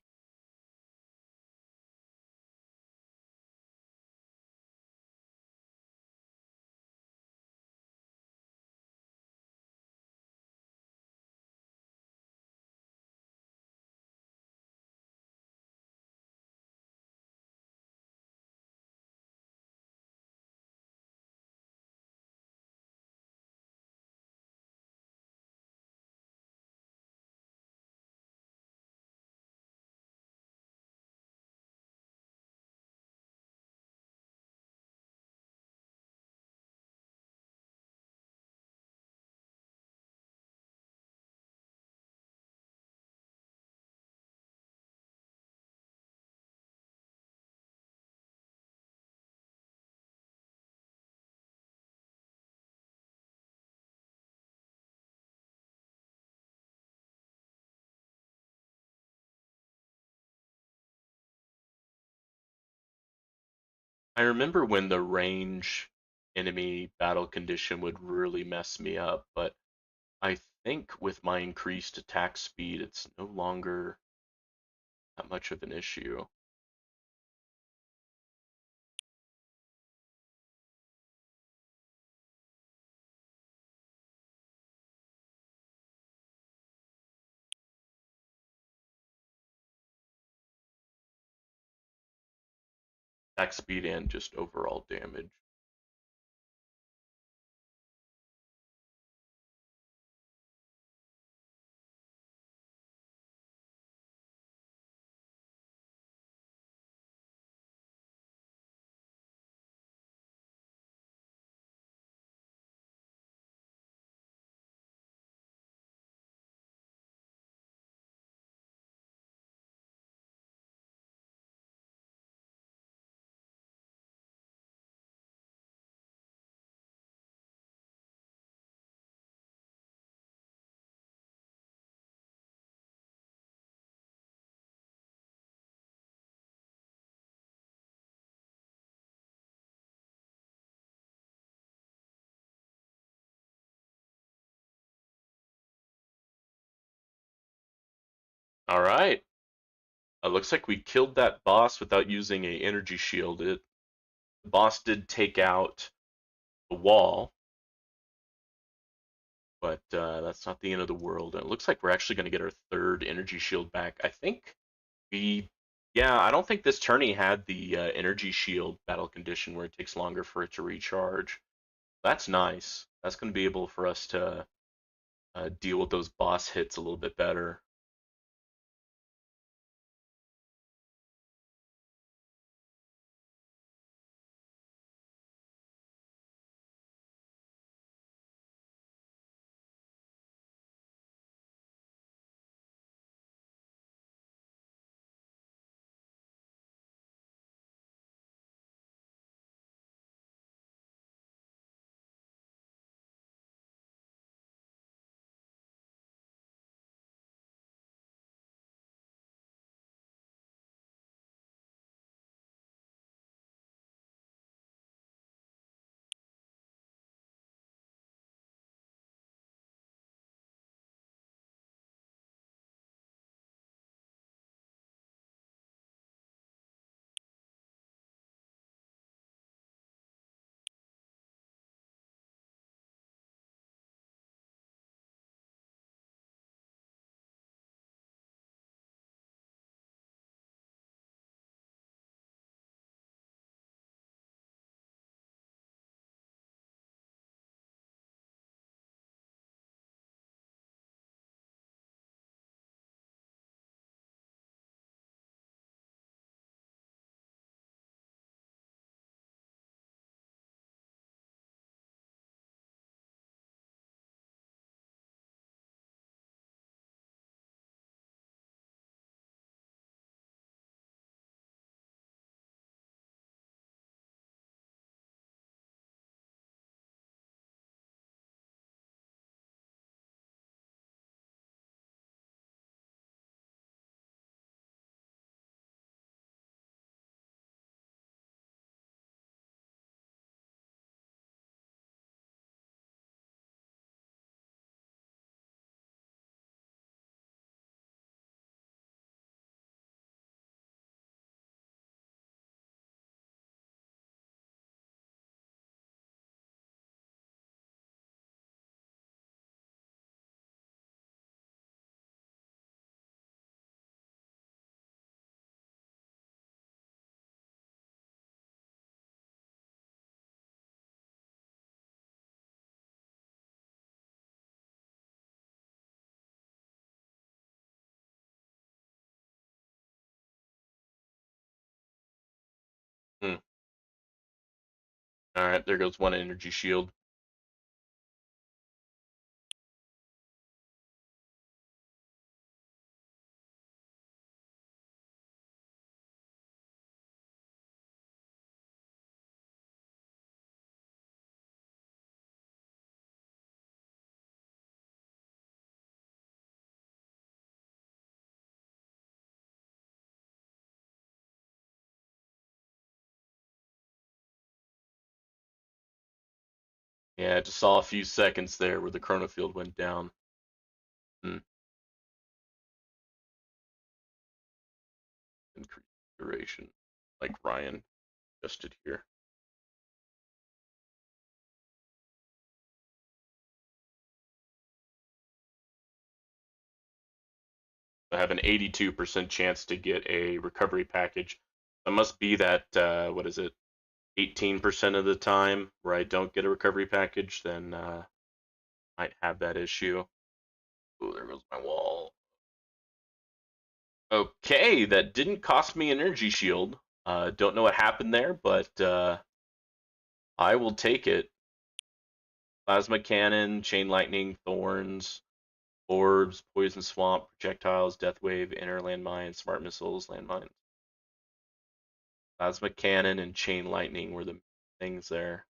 I remember when the range enemy battle condition would really mess me up, but I think with my increased attack speed, it's no longer that much of an issue. Attack speed and just overall damage. All right. Looks like we killed that boss without using a energy shield. The boss did take out the wall, but that's not the end of the world. And it looks like we're actually going to get our third energy shield back. I think we, yeah, I don't think this tourney had the energy shield battle condition where it takes longer for it to recharge. That's nice. That's going to be able for us to deal with those boss hits a little bit better. All right, there goes one energy shield. Yeah, I just saw a few seconds there where the chronofield went down. Hmm. Increase duration, like Ryan just did here. I have an 82% chance to get a recovery package. It must be that, what is it, 18% of the time where I don't get a recovery package, then might have that issue. Oh, there goes my wall. Okay, that didn't cost me an energy shield. Don't know what happened there, but I will take it. Plasma cannon, chain lightning, thorns, orbs, poison swamp, projectiles, death wave, inner landmine, smart missiles, landmines. Plasma cannon and chain lightning were the things there.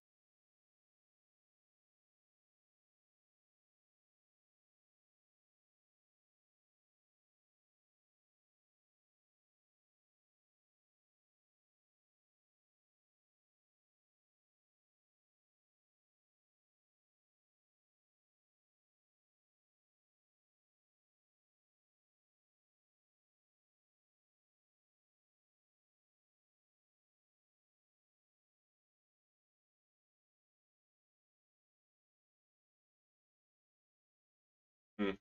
Hmm.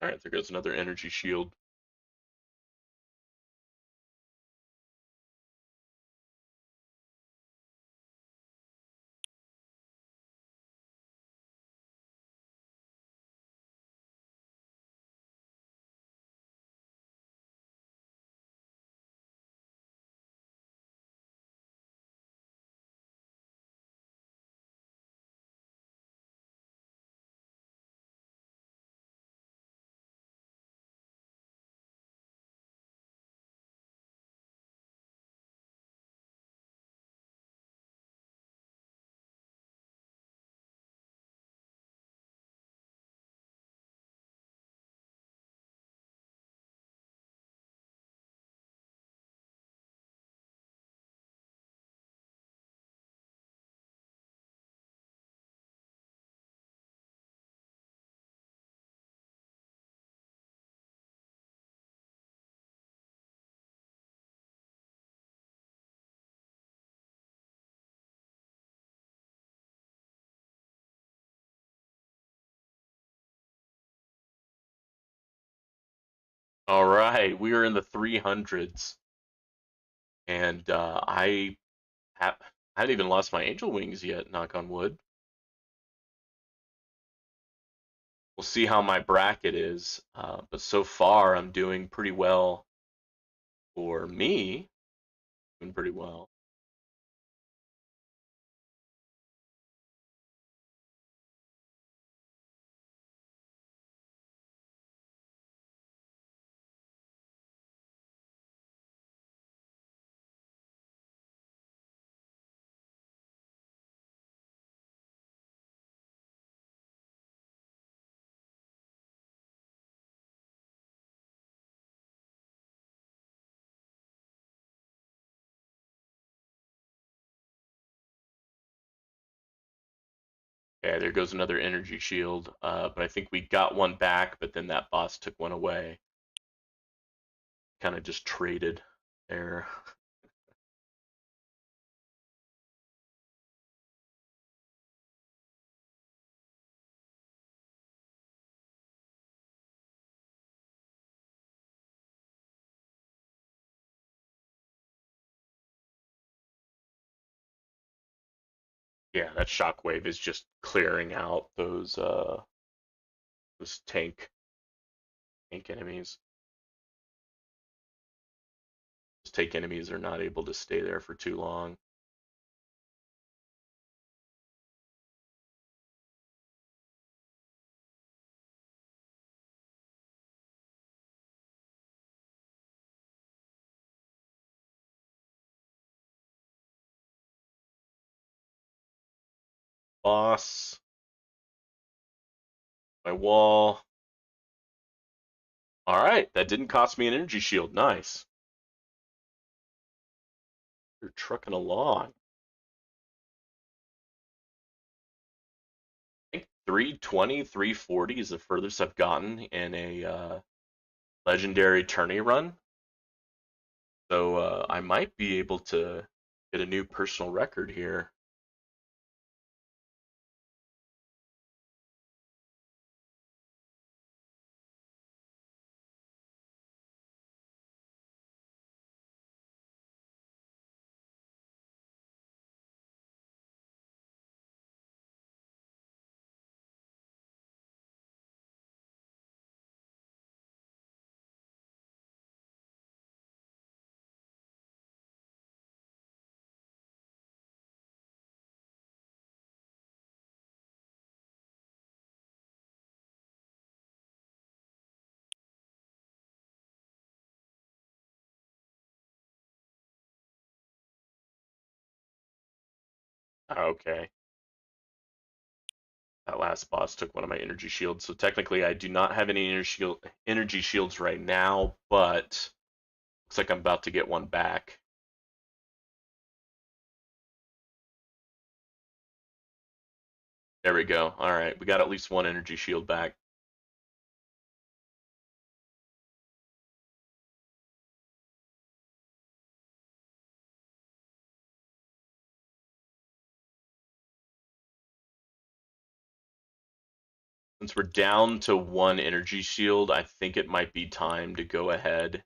All right, there goes another energy shield. All right, we are in the 300s, and I haven't even lost my angel wings yet. Knock on wood. We'll see how my bracket is, but so far I'm doing pretty well for me. Doing pretty well. Yeah, there goes another energy shield. But I think we got one back, but then that boss took one away. Kind of just traded there. Yeah, that shockwave is just clearing out those tank enemies. take enemies are not able to stay there for too long. Boss. My wall. Alright, that didn't cost me an energy shield. Nice. You're trucking along. I think 320, 340 is the furthest I've gotten in a legendary tourney run. So I might be able to get a new personal record here. Okay. That last boss took one of my energy shields, so technically I do not have any energy shields right now, but looks like I'm about to get one back. There we go. All right, we got at least one energy shield back. Since we're down to one energy shield, I think it might be time to go ahead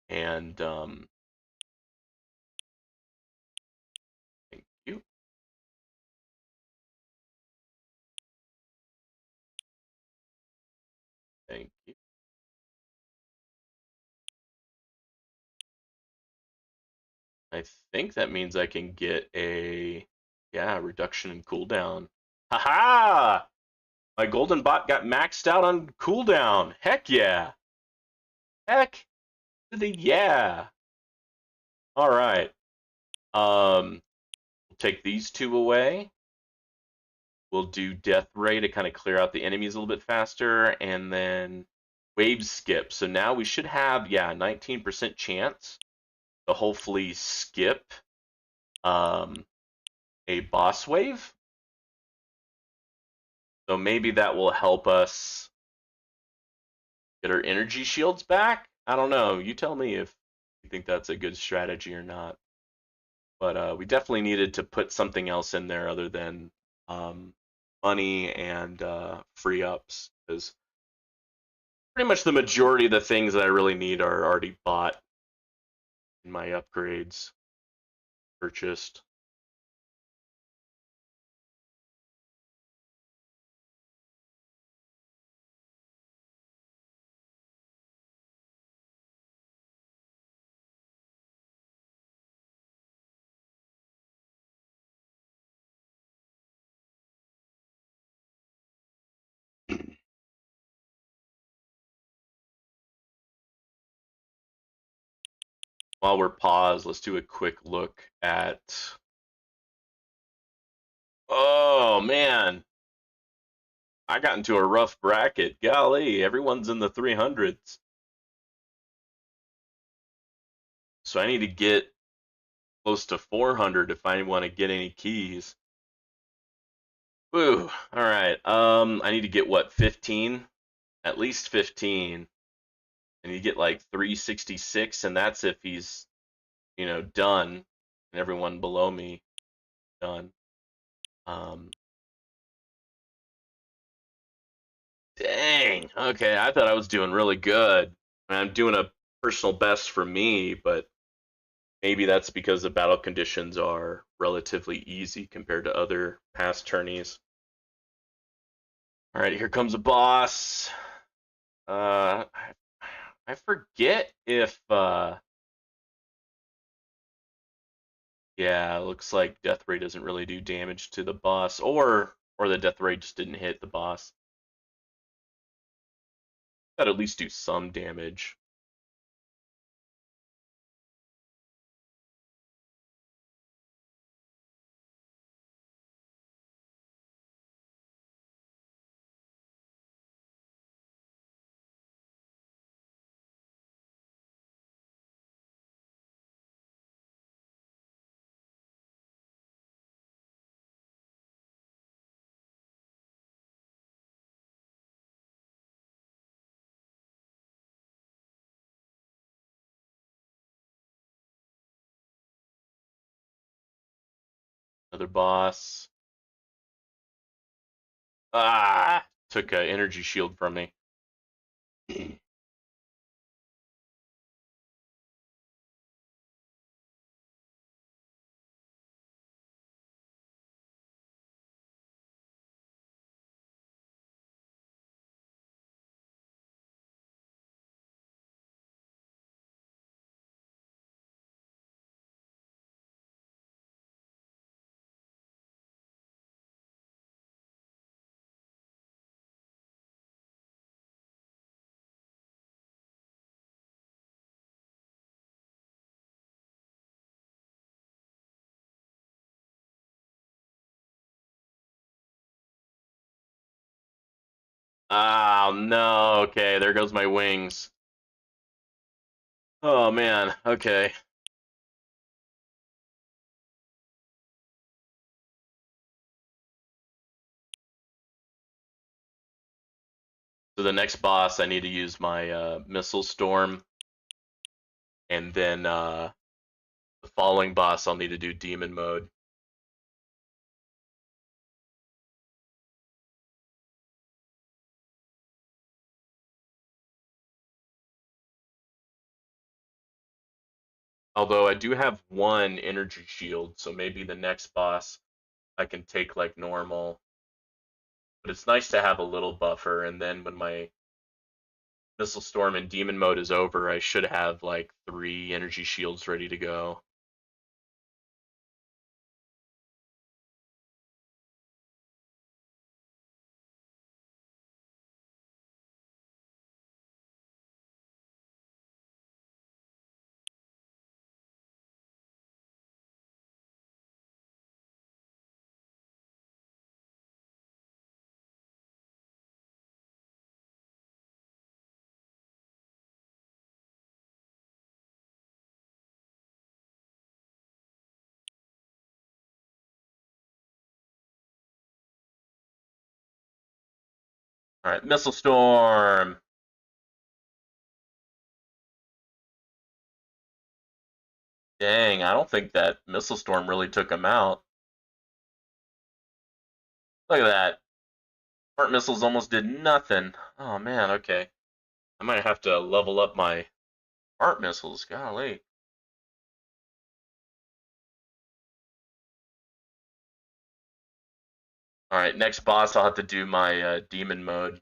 and thank you. Thank you. I think that means I can get a reduction in cooldown. Haha! My golden bot got maxed out on cooldown. Heck yeah! Heck to the yeah! All right. We'll take these two away. We'll do Death Ray to kind of clear out the enemies a little bit faster, and then Wave Skip. So now we should have 19% chance to hopefully skip a boss wave. So maybe that will help us get our energy shields back. I don't know. You tell me if you think that's a good strategy or not. But we definitely needed to put something else in there other than money and free ups, because pretty much the majority of the things that I really need are already bought in my upgrades purchased. While we're paused, let's do a quick look at. Oh man, I got into a rough bracket. Golly, everyone's in the 300s. So I need to get close to 400 if I want to get any keys. Woo. All right. I need to get what, 15? At least 15. And you get like 366, and that's if he's, done, and everyone below me done. Dang. Okay, I thought I was doing really good. I'm doing a personal best for me, but maybe that's because the battle conditions are relatively easy compared to other past tourneys. All right, here comes a boss. I forget if Yeah, it looks like Death Ray doesn't really do damage to the boss, or the Death Ray just didn't hit the boss. That'd at least do some damage. Another boss. Ah! Took an energy shield from me. Oh no, okay, there goes my wings. Oh man, okay. So the next boss, I need to use my Missile Storm, and then the following boss, I'll need to do Demon Mode. Although I do have one energy shield, so maybe the next boss I can take like normal. But it's nice to have a little buffer, and then when my Missile Storm and Demon Mode is over, I should have like 3 energy shields ready to go. Alright, Missile Storm! Dang, I don't think that Missile Storm really took him out. Look at that. Heart Missiles almost did nothing. Oh man, okay. I might have to level up my Heart Missiles, golly. Alright, next boss I'll have to do my Demon Mode.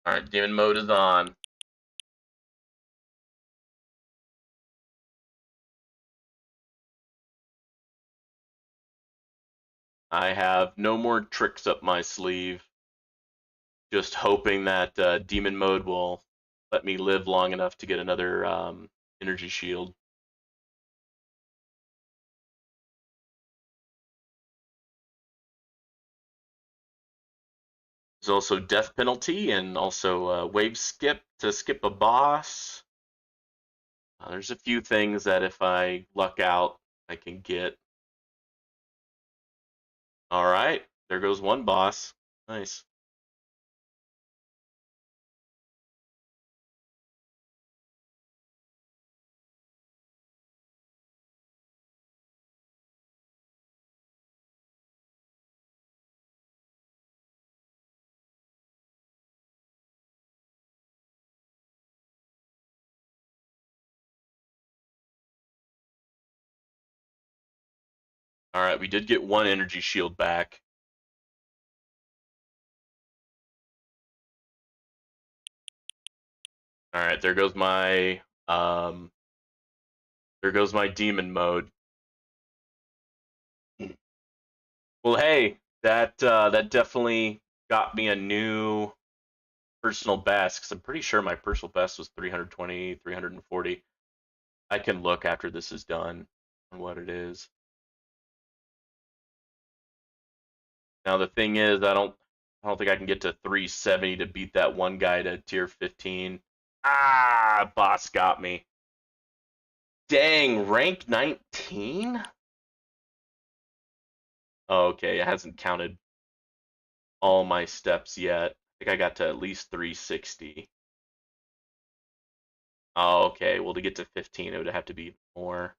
Alright, Demon Mode is on. I have no more tricks up my sleeve. Just hoping that Demon Mode will let me live long enough to get another energy shield. There's also Death Penalty and also Wave Skip to skip a boss. There's a few things that if I luck out, I can get. All right, there goes one boss. Nice. All right, we did get one energy shield back. All right, there goes my demon mode. Well, hey, that definitely got me a new personal best because I'm pretty sure my personal best was 320, 340. I can look after this is done on what it is. Now the thing is, I don't think I can get to 370 to beat that one guy to tier 15. Ah, boss got me. Dang, rank 19? Oh, okay, it hasn't counted all my steps yet. I think I got to at least 360. Oh, okay. Well, to get to 15, it would have to be more.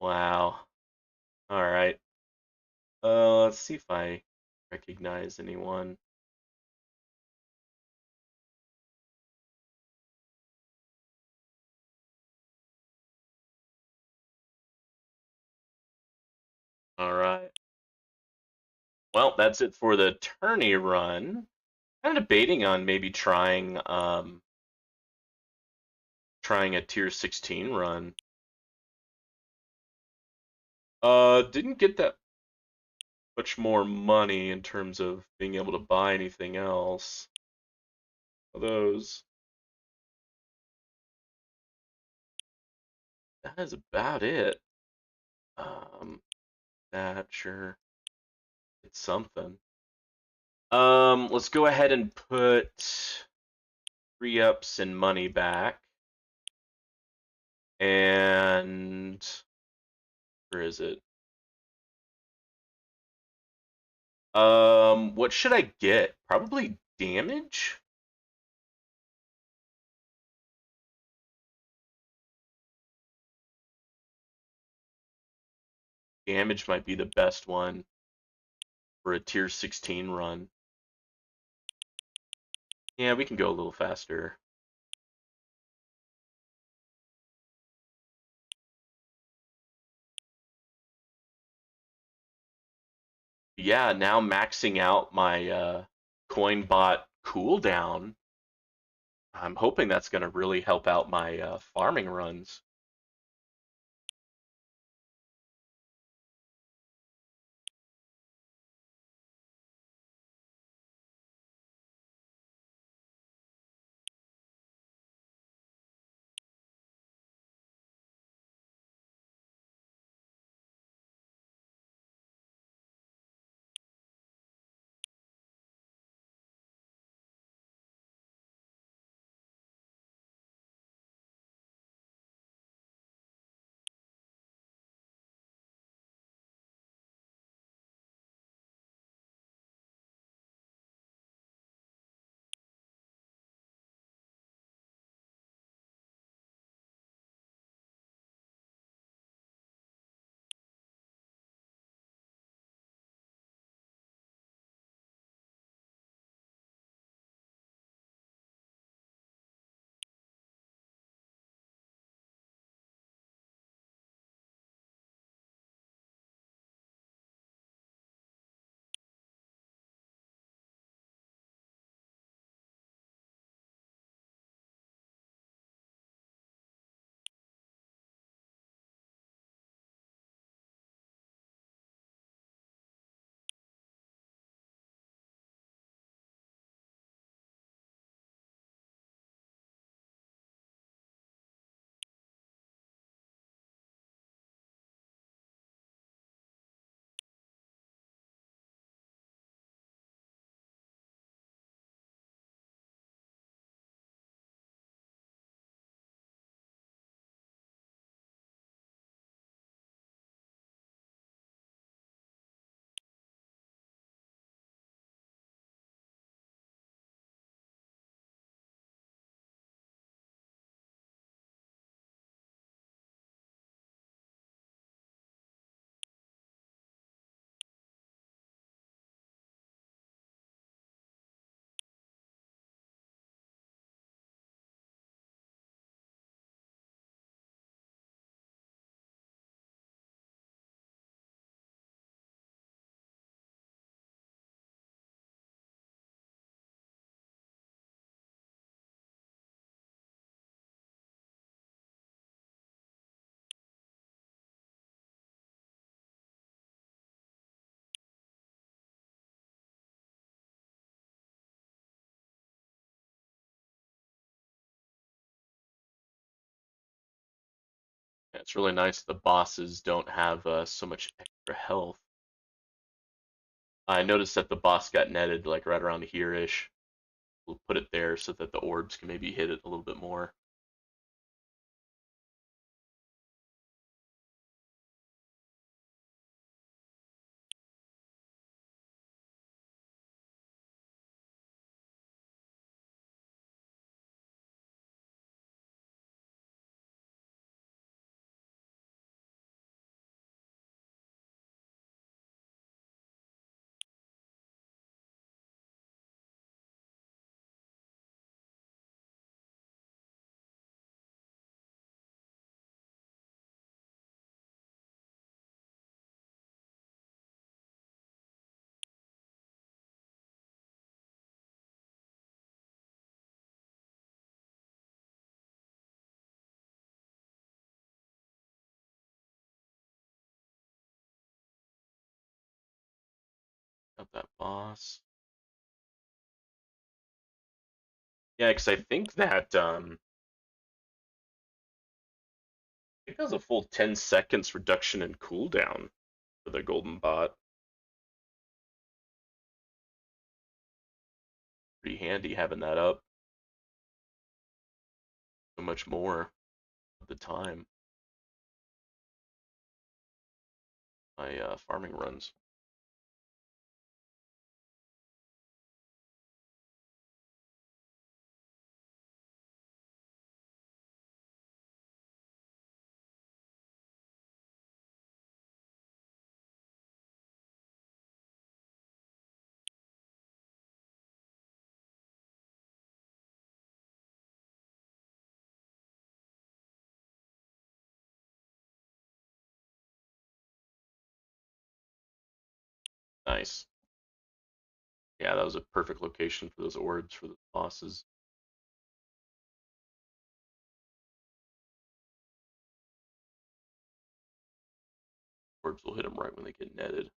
Wow. All right. Let's see if I recognize anyone. All right. Well, that's it for the tourney run. Kind of debating on maybe trying a tier 16 run. Didn't get that much more money in terms of being able to buy anything else. Those. That is about it. That sure. It's something. Let's go ahead and put re-ups and money back. And where is it? What should I get? Probably damage? Damage might be the best one for a tier 16 run. Yeah, we can go a little faster. Yeah, now maxing out my CoinBot cooldown. I'm hoping that's going to really help out my farming runs. It's really nice the bosses don't have so much extra health. I noticed that the boss got netted like right around here-ish. We'll put it there so that the orbs can maybe hit it a little bit more. Got that boss. Yeah, because I think that it has a full 10 seconds reduction in cooldown for the golden bot. Pretty handy having that up so much more of the time. My farming runs. Nice. Yeah, that was a perfect location for those orbs for the bosses. Orbs will hit them right when they get netted.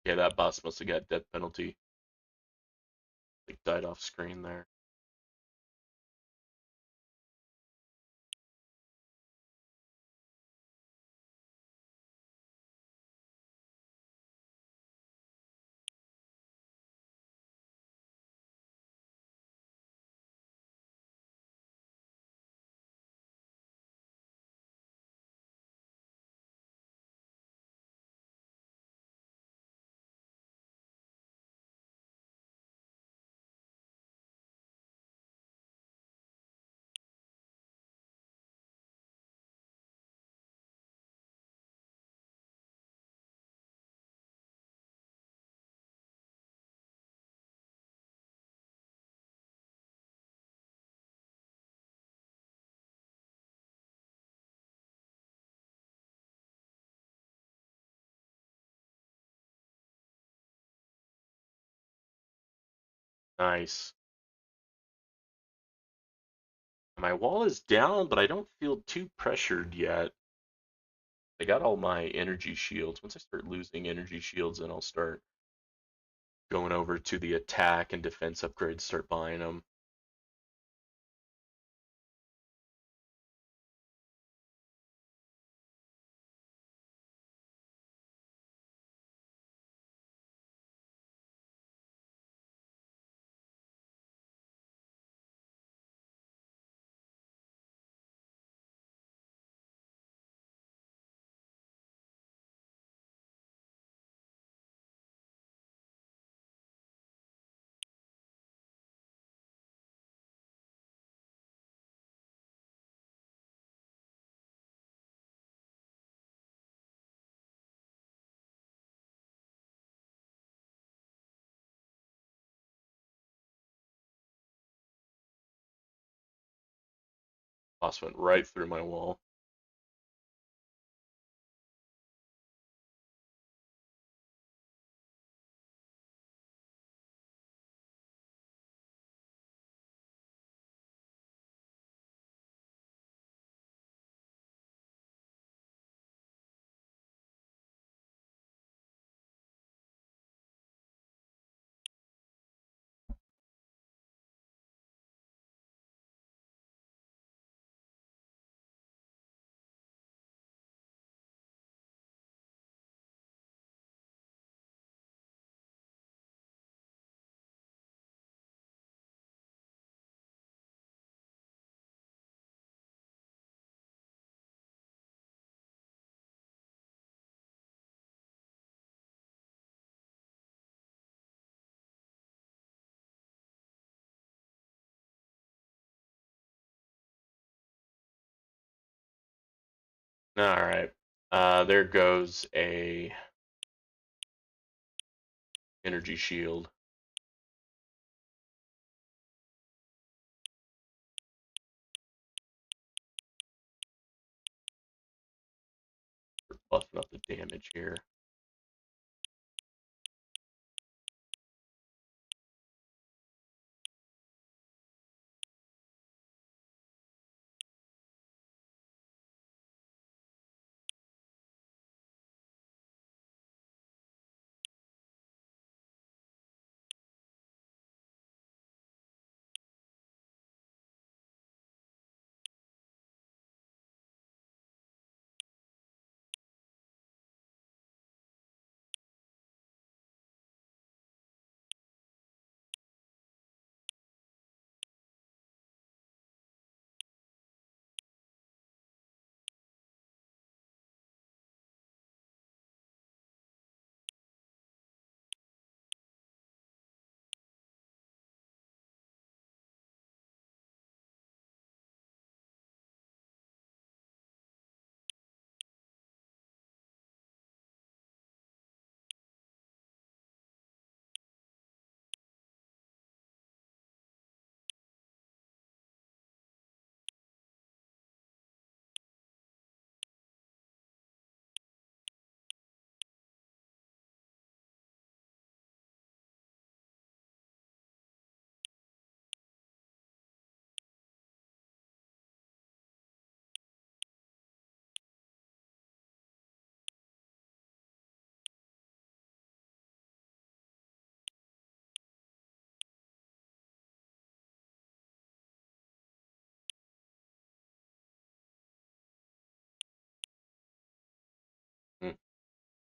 Yeah, that boss must have got death penalty. Like died off screen there. Nice. My wall is down, but I don't feel too pressured yet. I got all my energy shields. Once I start losing energy shields, then I'll start going over to the attack and defense upgrades, start buying them. Boss went right through my wall. All right. There goes a energy shield. We're buffing up the damage here.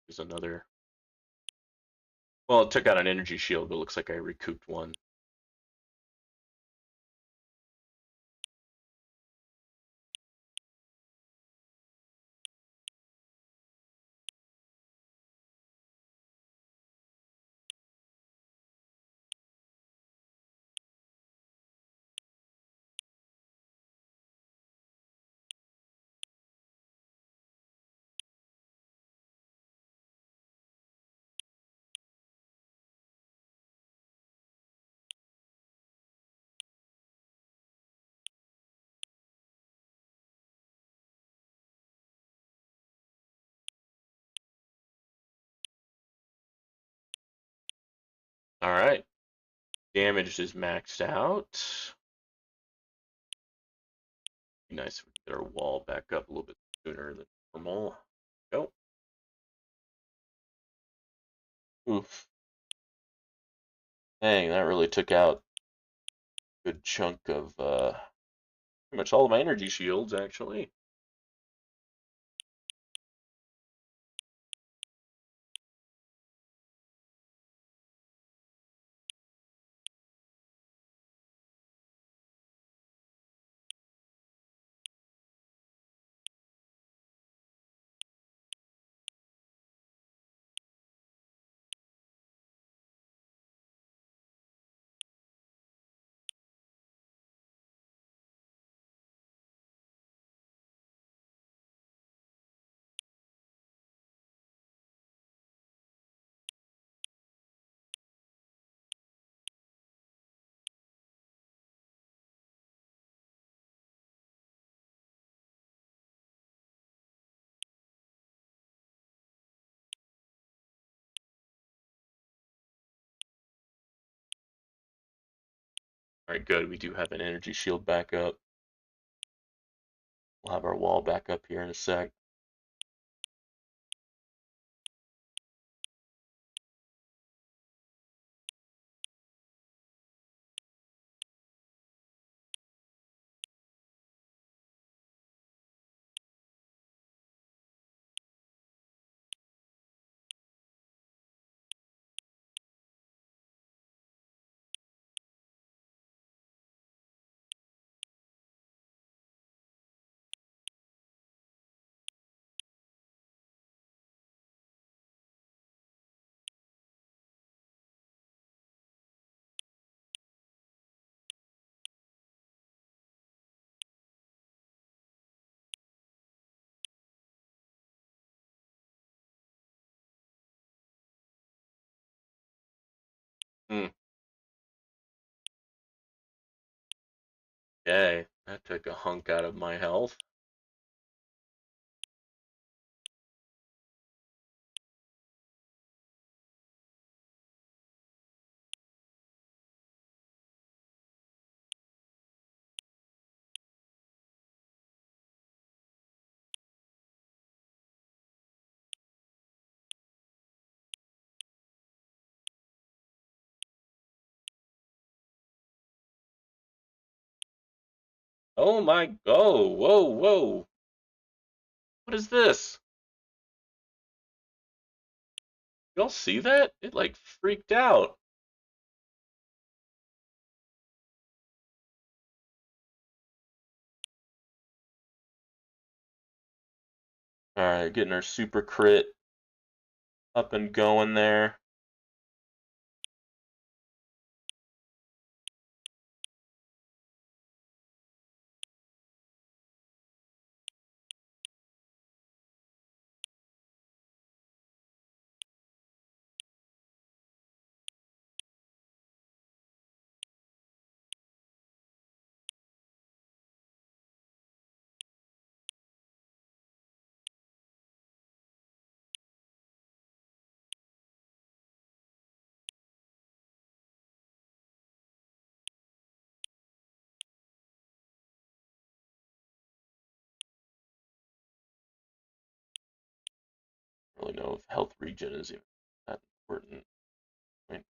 There's another. Well, it took out an energy shield, but it looks like I recouped one. All right. Damage is maxed out. Be nice if we get our wall back up a little bit sooner than normal. Go. Oof. Dang, that really took out a good chunk of pretty much all of my energy shields, actually. All right, good. We do have an energy shield back up. We'll have our wall back up here in a sec. Hmm. Okay, that took a hunk out of my health. Oh my, oh, whoa, whoa. What is this? Y'all see that? It like freaked out. All right, getting our super crit up and going there. I don't really know if health regen is even that important. Right?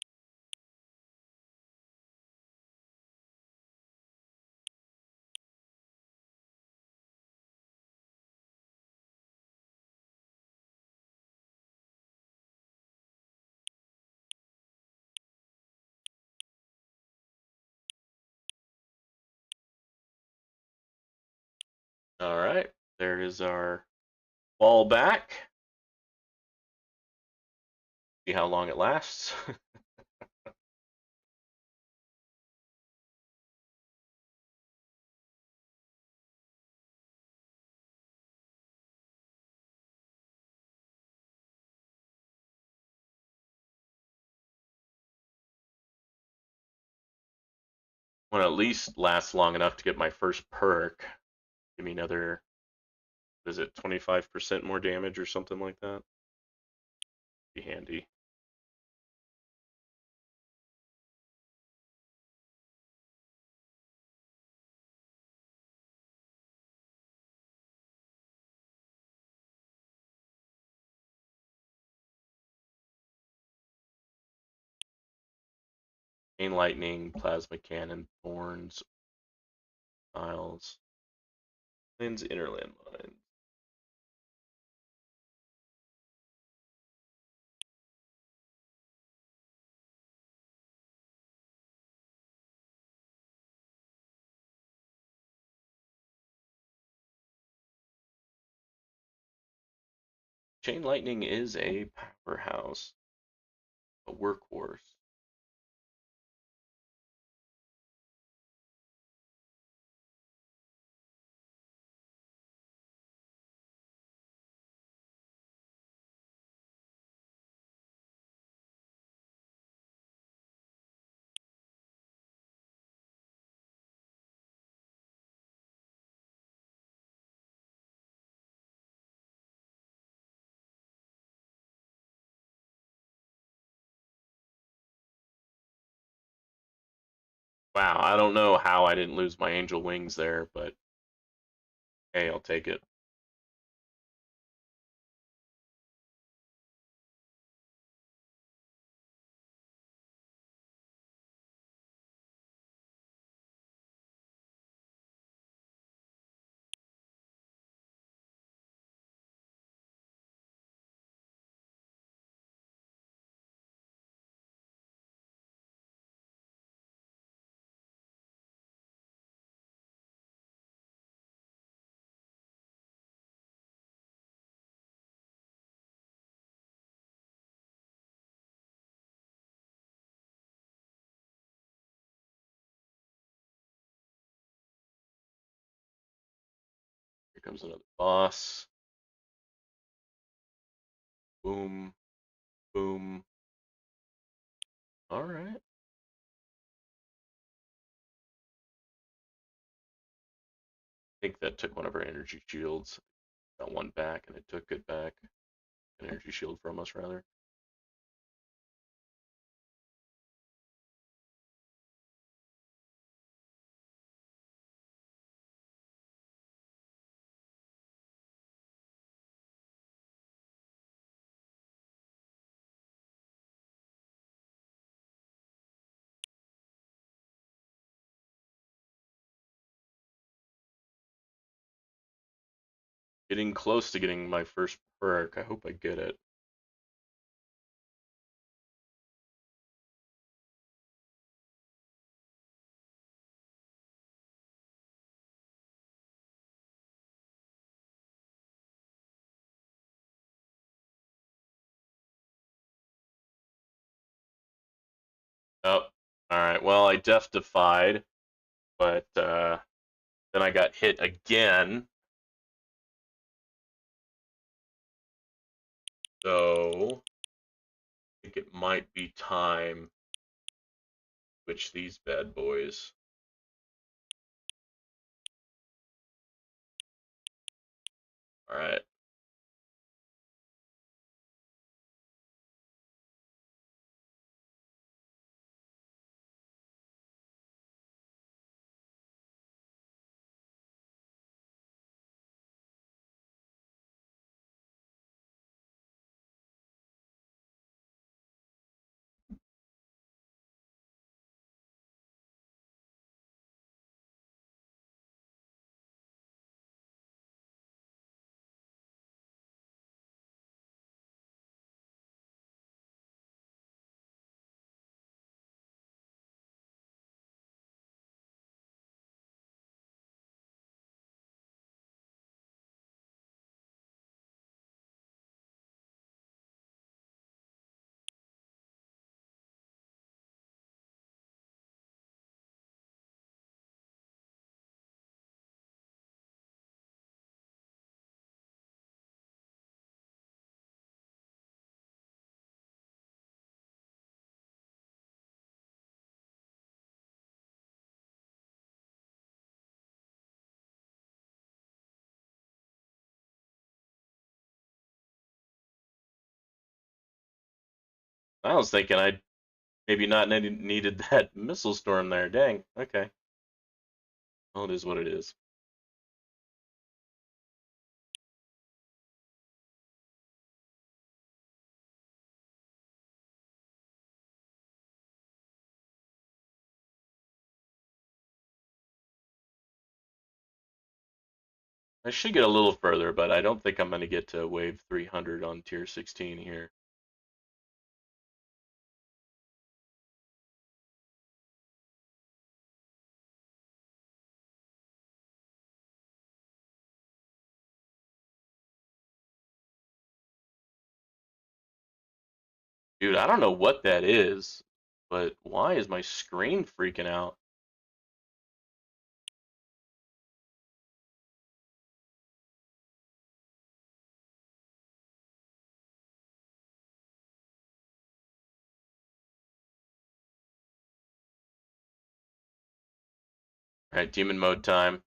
All right, there is our ball back. See how long it lasts. Want to at least last long enough to get my first perk. Give me another, is it 25% more damage or something like that? Be handy. Chain lightning, plasma cannon, thorns, miles, lands, interland mines. Chain lightning is a powerhouse, a workhorse. Wow, I don't know how I didn't lose my angel wings there, but hey, I'll take it. Here comes another boss. Boom, boom. All right. I think that took one of our energy shields. Got one back, and it took it back. An energy shield from us, rather. Getting close to getting my first perk. I hope I get it. Oh, all right. Well, I death defied, but then I got hit again. So I think it might be time to switch these bad boys. All right. I was thinking I maybe not needed that missile storm there. Dang. Okay. Well, it is what it is. I should get a little further, but I don't think I'm going to get to wave 300 on tier 16 here. Dude, I don't know what that is, but why is my screen freaking out? All right, demon mode time.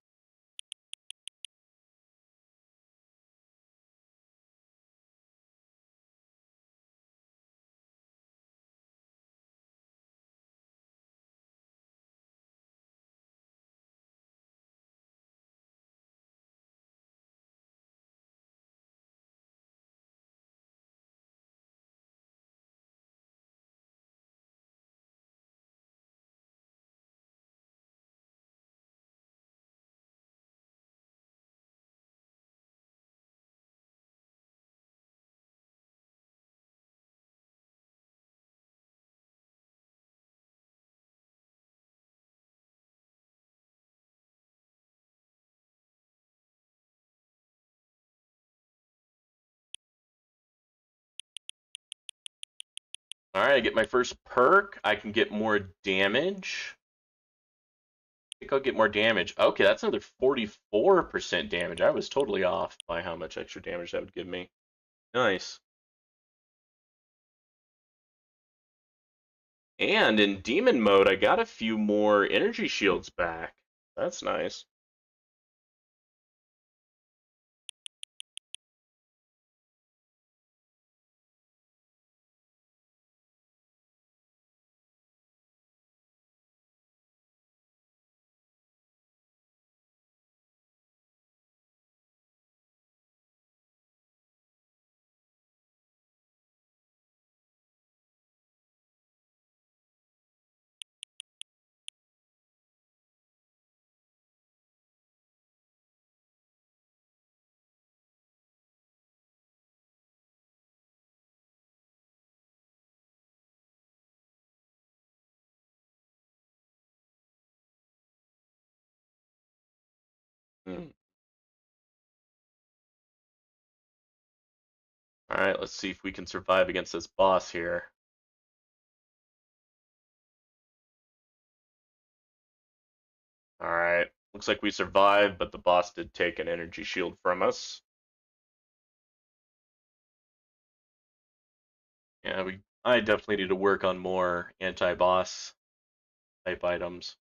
All right, I get my first perk. I can get more damage. I think I'll get more damage. Okay, that's another 44% damage. I was totally off by how much extra damage that would give me. Nice. And in demon mode, I got a few more energy shields back. That's nice. Hmm. All right, let's see if we can survive against this boss here. All right, looks like we survived, but the boss did take an energy shield from us. Yeah, I definitely need to work on more anti-boss type items.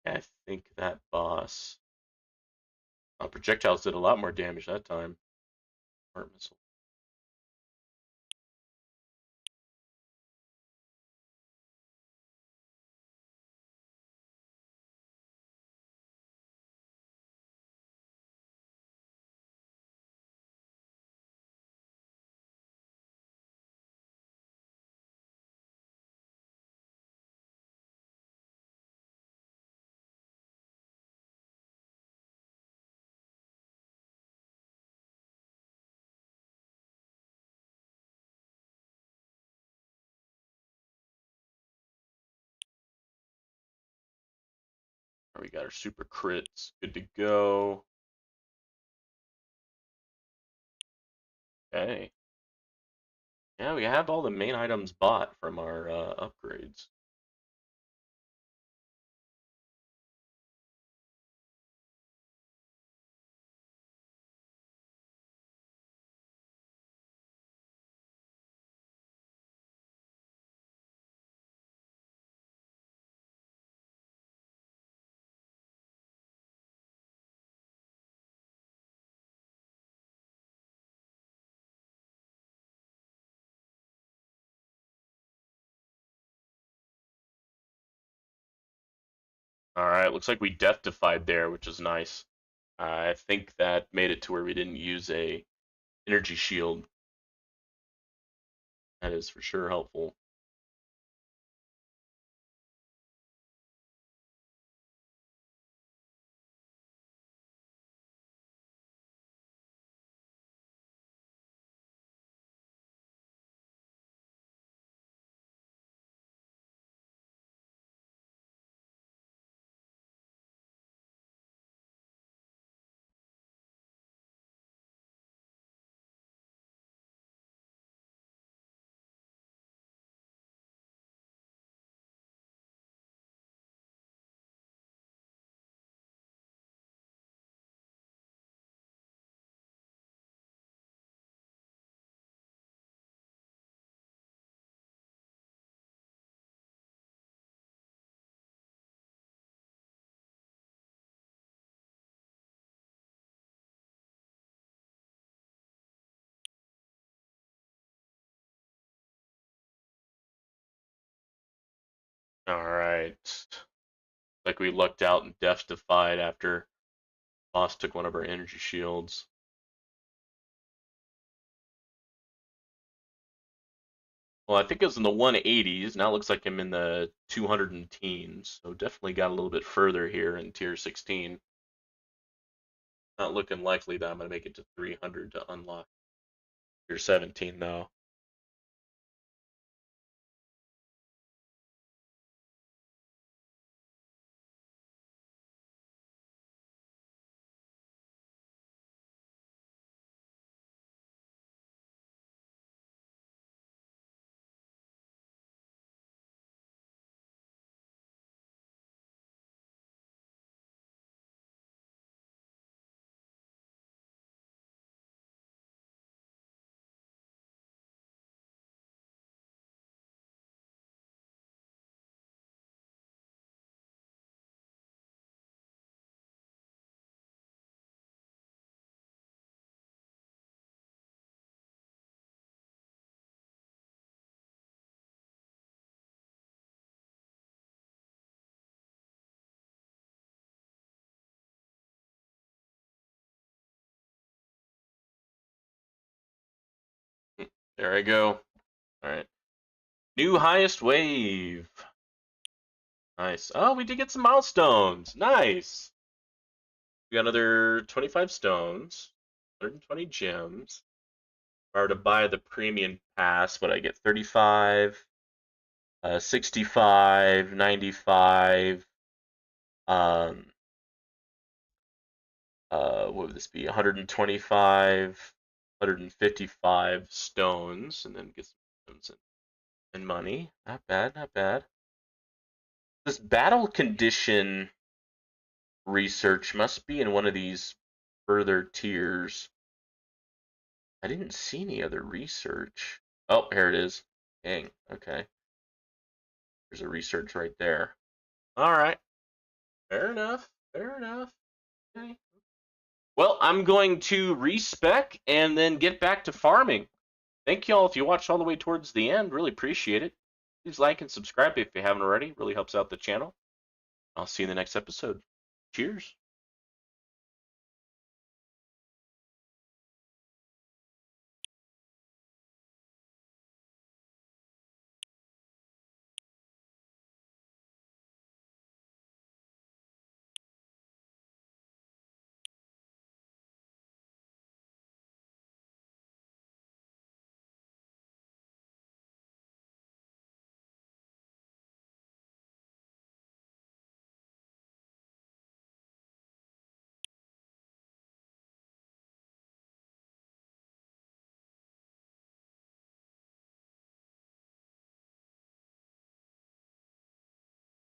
I think that boss projectiles did a lot more damage that time. Smart missile. We got our super crits. Good to go. Okay. Yeah, we have all the main items bought from our upgrades. Alright, looks like we death defied there, which is nice. I think that made it to where we didn't use a energy shield. That is for sure helpful. Alright. Like we lucked out and death defied after boss took one of our energy shields. Well, I think it was in the 180s. Now it looks like I'm in the 200 and teens. So definitely got a little bit further here in tier 16. Not looking likely that I'm going to make it to 300 to unlock tier 17 though. There I go. Alright. New highest wave. Nice. Oh, we did get some milestones. Nice. We got another 25 stones, 120 gems. If I were to buy the premium pass, what I get 35, 65, 95, um, what would this be? 125, 155 stones, and then get some gems and money. Not bad, not bad. This battle condition research must be in one of these further tiers. I didn't see any other research. Oh, here it is. Dang, okay. There's a research right there. All right. Fair enough. Fair enough. Okay. Well, I'm going to respec and then get back to farming. Thank y'all if you watched all the way towards the end. Really appreciate it. Please like and subscribe if you haven't already. Really helps out the channel. I'll see you in the next episode. Cheers.